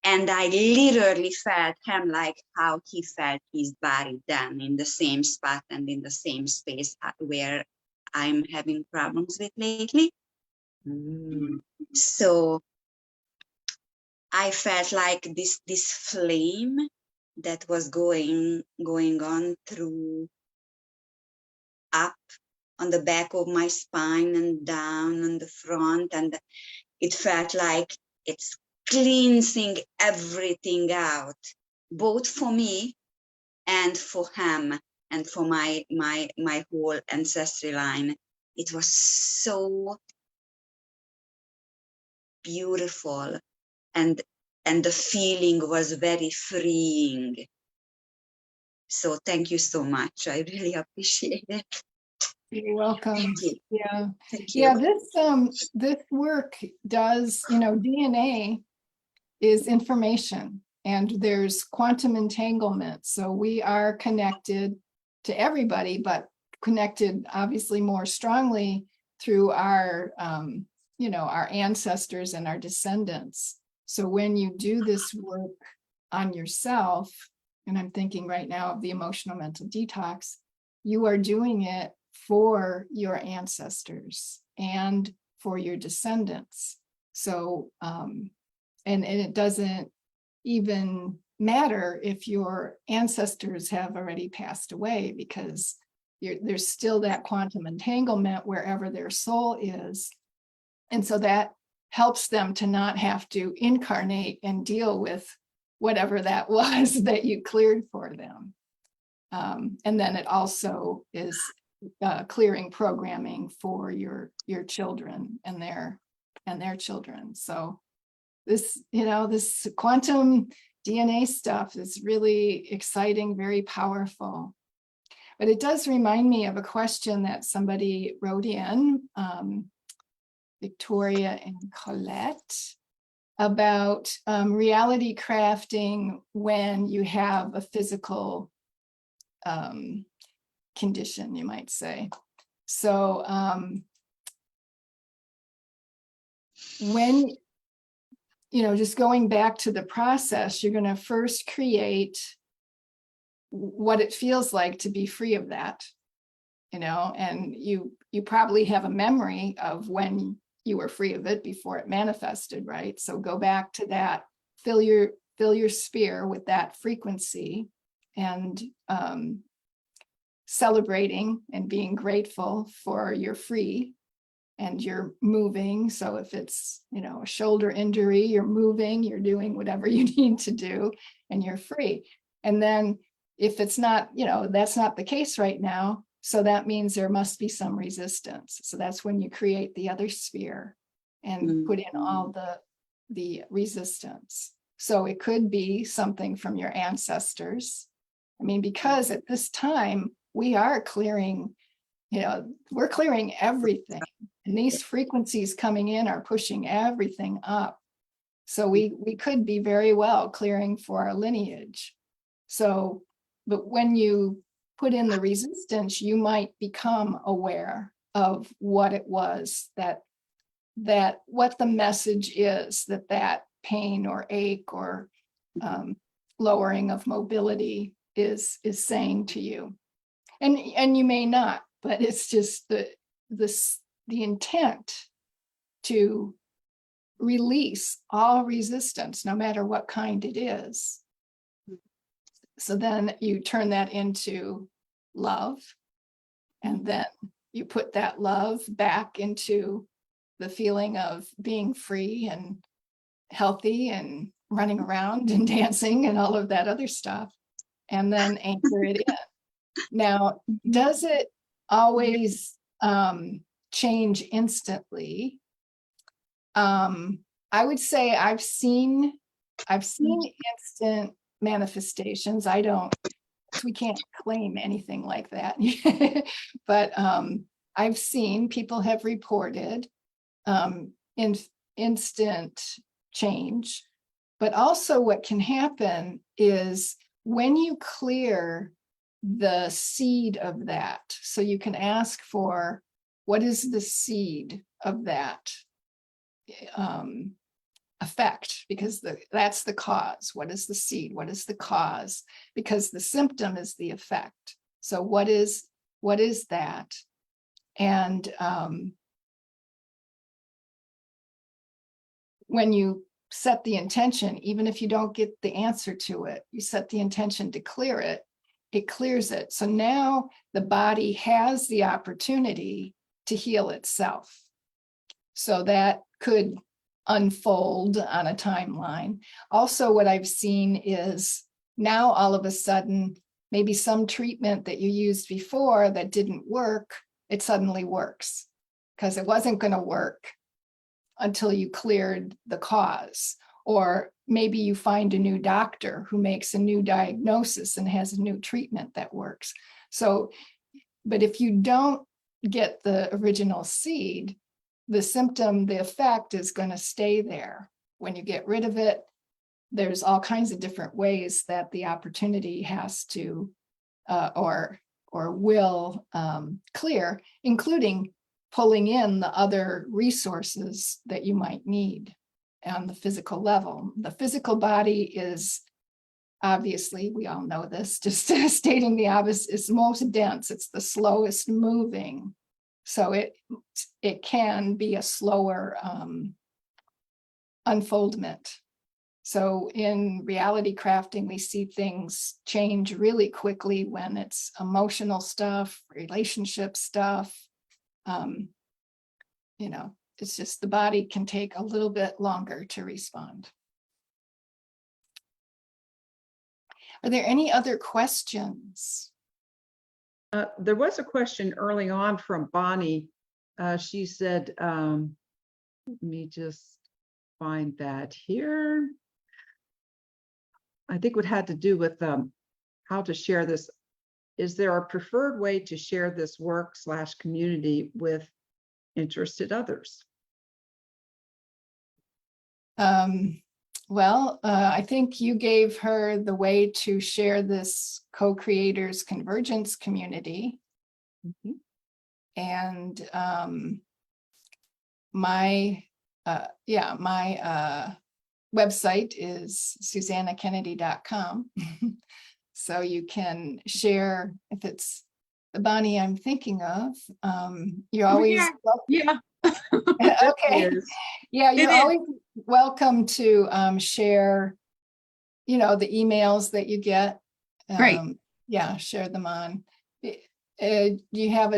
And I literally felt him like how he felt his body then, in the same spot and in the same space where I'm having problems with lately. So I felt like this flame that was going on through up on the back of my spine and down on the front, and it felt like it's cleansing everything out, both for me and for him and for my whole ancestry line. It was so beautiful, and the feeling was very freeing. So thank you so much. I really appreciate it. You're welcome. Thank you. Yeah. Thank you. Yeah, this work does, DNA is information and there's quantum entanglement. So we are connected to everybody, but connected obviously more strongly through our, our ancestors and our descendants. So when you do this work on yourself, and I'm thinking right now of the emotional mental detox, you are doing it for your ancestors and for your descendants. So, and it doesn't even matter if your ancestors have already passed away, because there's still that quantum entanglement wherever their soul is. And so that helps them to not have to incarnate and deal with whatever that was that you cleared for them. And then it also is clearing programming for your children and their children. So this, this quantum DNA stuff is really exciting, very powerful. But it does remind me of a question that somebody wrote in, Victoria and Colette, about reality crafting when you have a physical condition, you might say. So when, just going back to the process, you're going to first create what it feels like to be free of that, and you probably have a memory of when you were free of it before it manifested, right? So go back to that, fill your sphere with that frequency, and celebrating and being grateful for you're free and you're moving. So if it's, a shoulder injury, you're moving, you're doing whatever you need to do, and you're free. And then if it's not, that's not the case right now, so that means there must be some resistance. So that's when you create the other sphere and put in all the resistance. So it could be something from your ancestors. I mean, because at this time we are clearing, we're clearing everything, and these frequencies coming in are pushing everything up. So we could be very well clearing for our lineage. So, but when you put in the resistance, you might become aware of what it was that what the message is that pain or ache or lowering of mobility is saying to you. And you may not, but it's just the intent to release all resistance, no matter what kind it is. So then you turn that into love, and then you put that love back into the feeling of being free and healthy and running around and dancing and all of that other stuff, and then anchor it in. Now, does it always change instantly? I would say I've seen instant manifestations. We can't claim anything like that. But I've seen people have reported instant change. But also what can happen is when you clear the seed of that, so you can ask for, what is the seed of that effect? Because that's the cause. What is the seed? What is the cause? Because the symptom is the effect. So what is that? And when you set the intention, even if you don't get the answer to it, you set the intention to clear it, it clears it. So now the body has the opportunity to heal itself. So that could unfold on a timeline. Also, what I've seen is now all of a sudden, maybe some treatment that you used before that didn't work, it suddenly works, because it wasn't going to work until you cleared the cause. Or maybe you find a new doctor who makes a new diagnosis and has a new treatment that works. So, but if you don't get the original seed, the symptom, the effect is going to stay there. When you get rid of it, there's all kinds of different ways that the opportunity has to or will clear, including pulling in the other resources that you might need on the physical level. The physical body is, obviously, we all know this, just stating the obvious, is most dense. It's the slowest moving. So it can be a slower unfoldment. So in reality crafting, we see things change really quickly when it's emotional stuff, relationship stuff. It's just the body can take a little bit longer to respond. Are there any other questions? There was a question early on from Bonnie. She said, let me just find that here. I think what had to do with how to share this. Is there a preferred way to share this work / community with interested others? Well, I think you gave her the way to share this co-creators convergence community. Mhm. And my website is susannakennedy.com. So you can share if it's the Bonnie I'm thinking of. You're always Yeah, okay. Yes. Yeah, It you're is. always welcome to share, the emails that you get. Great. Yeah, share them on. Do you have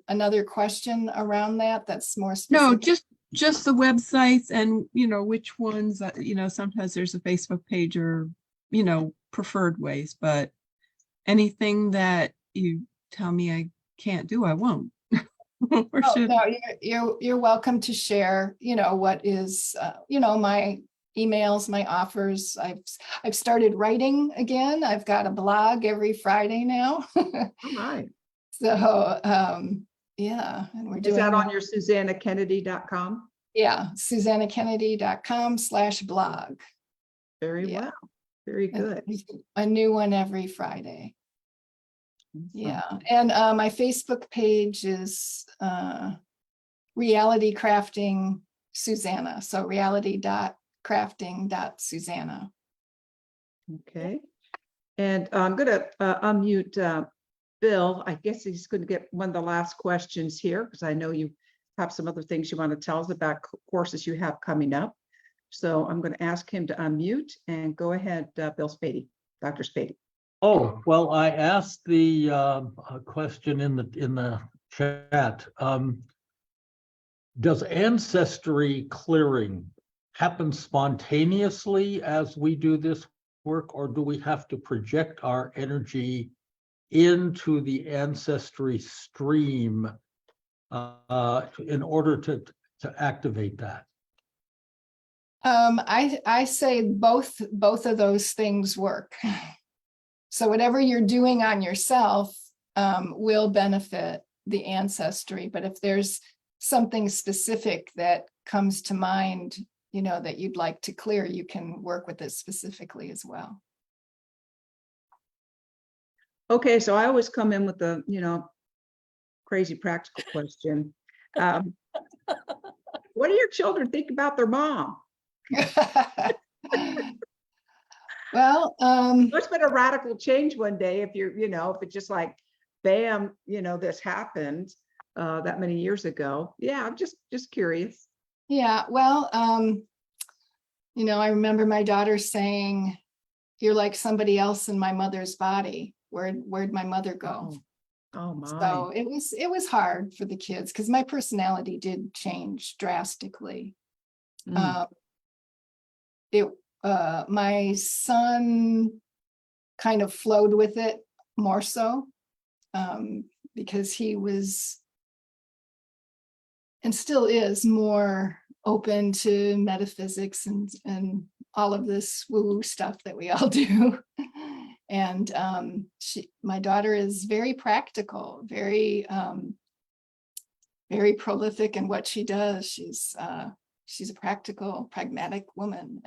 another question around that that's more No, specific? just the websites and, which ones, sometimes there's a Facebook page or, preferred ways, but anything that you tell me I can't do, I won't. Or Oh, should. no, you're welcome to share, what is, my emails, my offers. I've started writing again. I've got a blog every Friday now. All right. So, yeah, and we're Is doing that on your susannakennedy.com? yeah, susannakennedy.com/blog. Very Yeah. well. Very good. A new one every Friday. Awesome. Yeah, and my Facebook page is Reality Crafting Susanna. So reality.crafting.susanna. Okay. And I'm going to unmute Bill. I guess he's going to get one of the last questions here because I know you have some other things you want to tell us about courses you have coming up. So I'm going to ask him to unmute and go ahead, Bill Spady, Dr. Spady. Oh, well, I asked the question in the chat. Does ancestry clearing happen spontaneously as we do this work, or do we have to project our energy into the ancestry stream in order to activate that? I say both of those things work. So whatever you're doing on yourself will benefit the ancestry. But if there's something specific that comes to mind, that you'd like to clear, you can work with it specifically as well. Okay, so I always come in with the, crazy practical question. What do your children think about their mom? Well, It's been a radical change one day if you're, if it's just like, bam, this happened that many years ago. Yeah, I'm just curious. yeah, well, I remember my daughter saying, "You're like somebody else in my mother's body. Where'd my mother go?" Oh my. So it was hard for the kids because my personality did change drastically. My son kind of flowed with it more so because he was and still is more open to metaphysics and all of this woo-woo stuff that we all do. And my daughter is very practical, very very prolific in what she does. She's a practical, pragmatic woman.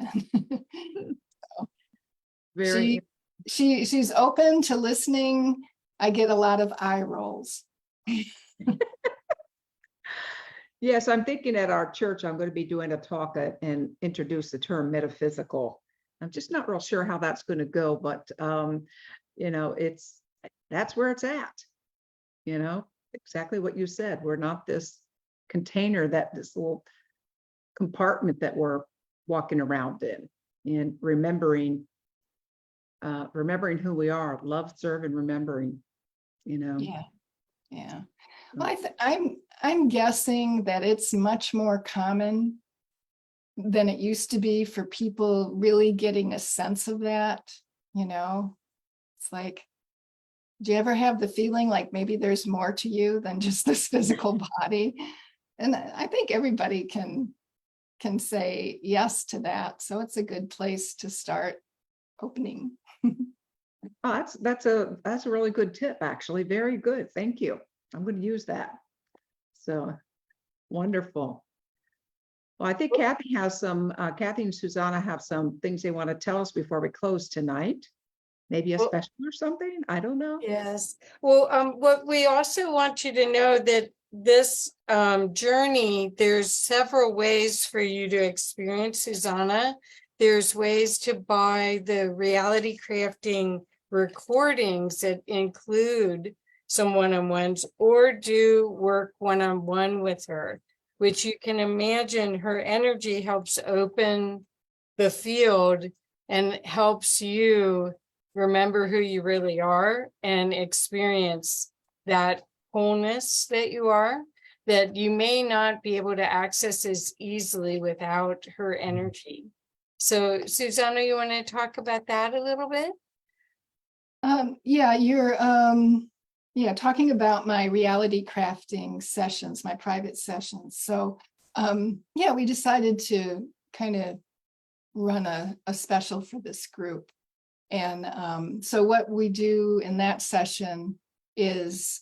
Very. She's open to listening. I get a lot of eye rolls. Yes, I'm thinking at our church, I'm going to be doing a talk and introduce the term metaphysical. I'm just not real sure how that's going to go, but that's where it's at. Exactly what you said. We're not this container, this little compartment that we're walking around in, and remembering who we are, love, serve, and remembering. Yeah. Well, I'm guessing that it's much more common than it used to be for people really getting a sense of that. It's like, do you ever have the feeling like maybe there's more to you than just this physical body? And I think everybody can say yes to that. So it's a good place to start opening. Oh, that's a really good tip, actually. Very good. Thank you. I'm going to use that. So wonderful. Well, I think Kathy has some, Kathy and Susanna have some things they want to tell us before we close tonight. Maybe a Well- special or something. I don't know. Yes, well, what we also want you to know that this journey, there's several ways for you to experience Susanna. There's ways to buy the reality crafting recordings that include some one-on-ones, or do work one-on-one with her, which you can imagine her energy helps open the field and helps you remember who you really are and experience that wholeness that you are, that you may not be able to access as easily without her energy. So Susanna, you want to talk about that a little bit? Yeah, you're talking about my reality crafting sessions, my private sessions. So yeah, we decided to kind of run a special for this group. And so what we do in that session is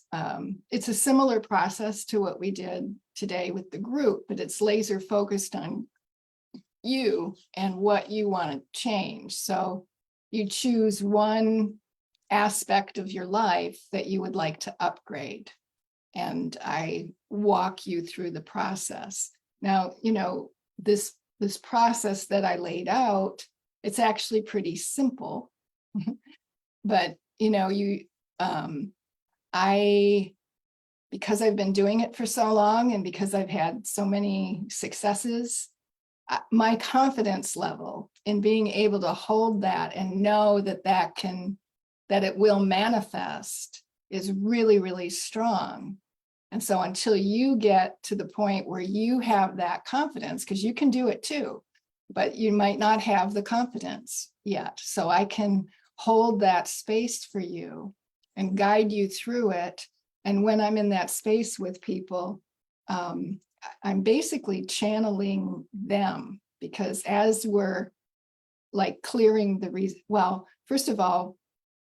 it's a similar process to what we did today with the group, but it's laser focused on you and what you want to change. So you choose one aspect of your life that you would like to upgrade. And I walk you through the process. Now, you know, this process that I laid out, it's actually pretty simple. But, you know, because I've been doing it for so long and because I've had so many successes, my confidence level in being able to hold that and know that it will manifest is really, really strong. And so until you get to the point where you have that confidence, because you can do it too, but you might not have the confidence yet. So I can hold that space for you and guide you through it. And when I'm in that space with people, I'm basically channeling them, because as we're like clearing well, first of all,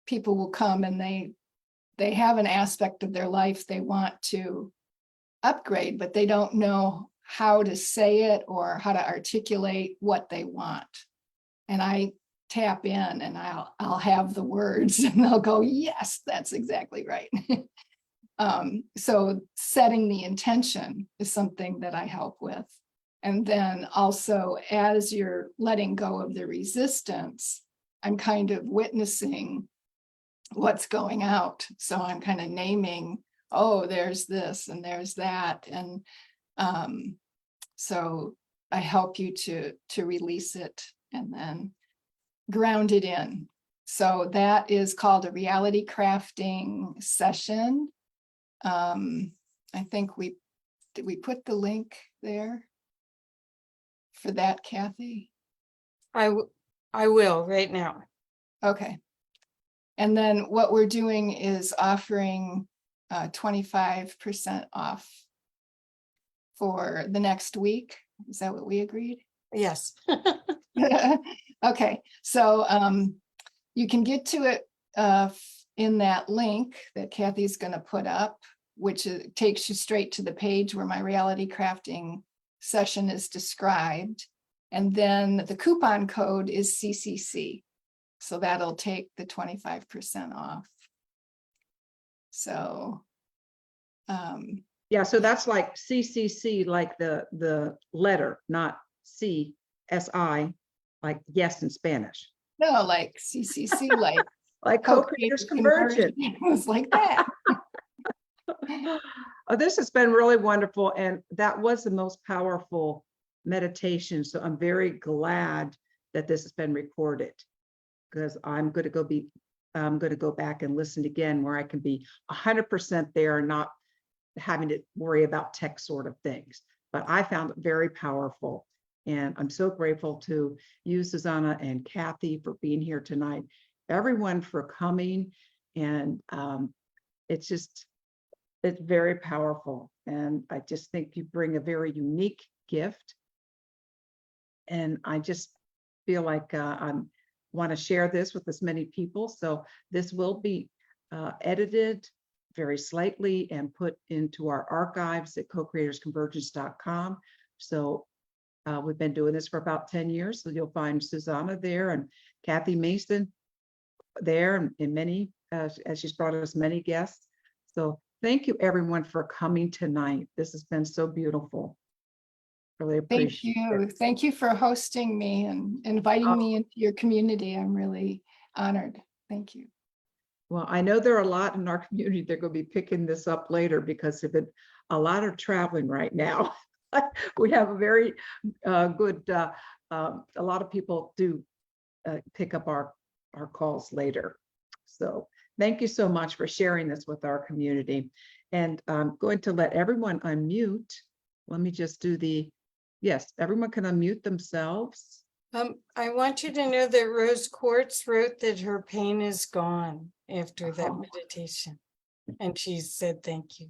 people will come and they have an aspect of their life they want to upgrade, but they don't know how to say it or how to articulate what they want. And I tap in and I'll have the words and they'll go, yes, that's exactly right. So setting the intention is something that I help with. And then also, as you're letting go of the resistance, I'm kind of witnessing what's going out. So I'm kind of naming, oh, there's this and there's that. And so I help you to release it and then ground it in. So that is called a reality crafting session. I think did we put the link there for that, Kathy? I will right now. Okay. And then what we're doing is offering 25% off for the next week. Is that what we agreed? Yes. Okay, so you can get to it in that link that Kathy's going to put up, which takes you straight to the page where my reality crafting session is described. And then the coupon code is CCC. So that'll take the 25% off. So Yeah, so that's like CCC, like the letter, not CSI, like yes in Spanish. no, like CCC, like Like co-creators convergence. It was like that. Oh, this has been really wonderful, and that was the most powerful meditation. So I'm very glad that this has been recorded, because I'm going to go back and listen again where I can be 100% there and not having to worry about tech sort of things. But I found it very powerful, and I'm so grateful to you, Susanna and Kathy, for being here tonight. Everyone for coming, and it's very powerful. And I just think you bring a very unique gift. And I just feel like want to share this with as many people. So this will be edited very slightly and put into our archives at co-creatorsconvergence.com. So we've been doing this for about 10 years. So you'll find Susanna there and Kathy Mason there and many, as she's brought us many guests. So thank you everyone for coming tonight. This has been so beautiful. Really Thank appreciate you. it. Thank you for hosting me and inviting Oh. me into your community. I'm really honored. Thank you. Well, I know there are a lot in our community. They're going to be picking this up later because of it. A lot are traveling right now. We have a very good, a lot of people do pick up our calls later. So thank you so much for sharing this with our community. And I'm going to let everyone unmute. Let me just do yes, everyone can unmute themselves. I want you to know that Rose Quartz wrote that her pain is gone after that Oh. meditation. And she said, thank you.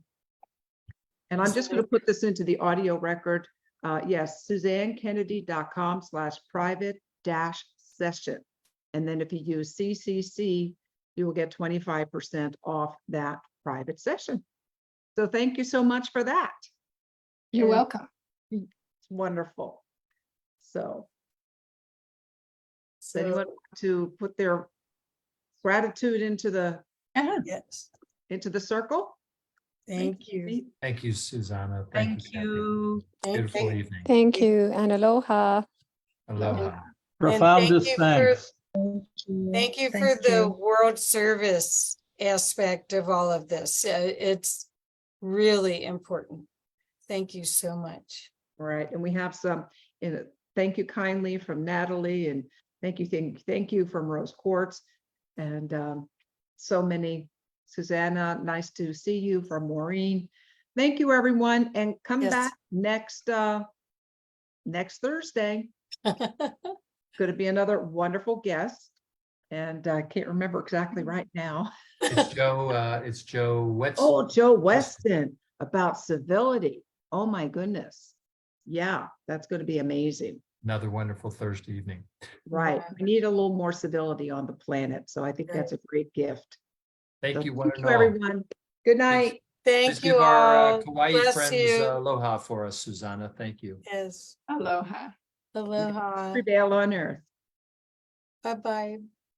And I'm just going to put this into the audio record. Yes, SuzanneKennedy.com/private-session. And then if you use CCC, you will get 25% off that private session. So thank you so much for that. You're And welcome. It's wonderful. So does So, anyone want to put their gratitude into the yes, circle? thank you. Thank you, Susanna. Thank Kathy. you. Thank Beautiful you. evening. Thank you and aloha. Aloha. Profoundest you for- thanks. Thank you for the world service aspect of all of this. It's really important. Thank you so much. Right, and we have some, thank you kindly from Natalie, and thank you from Rose Quartz, and so many. Susanna, nice to see you, from Maureen. Thank you, everyone, and come Yes. back next Thursday. Going to be another wonderful guest, and I can't remember exactly right now. It's Joe Wetz. Oh, Joe Weston about civility. Oh my goodness. Yeah, that's going to be amazing. Another wonderful Thursday evening. Right. Yeah. We need a little more civility on the planet. So I think that's a great gift. Thank So you, one thank and you, all. everyone. Good night. Please Thank give you our all. Kauai Bless friends you. aloha for us, Susanna. Thank you. Yes. Aloha. Aloha. Prevail on earth. Bye-bye.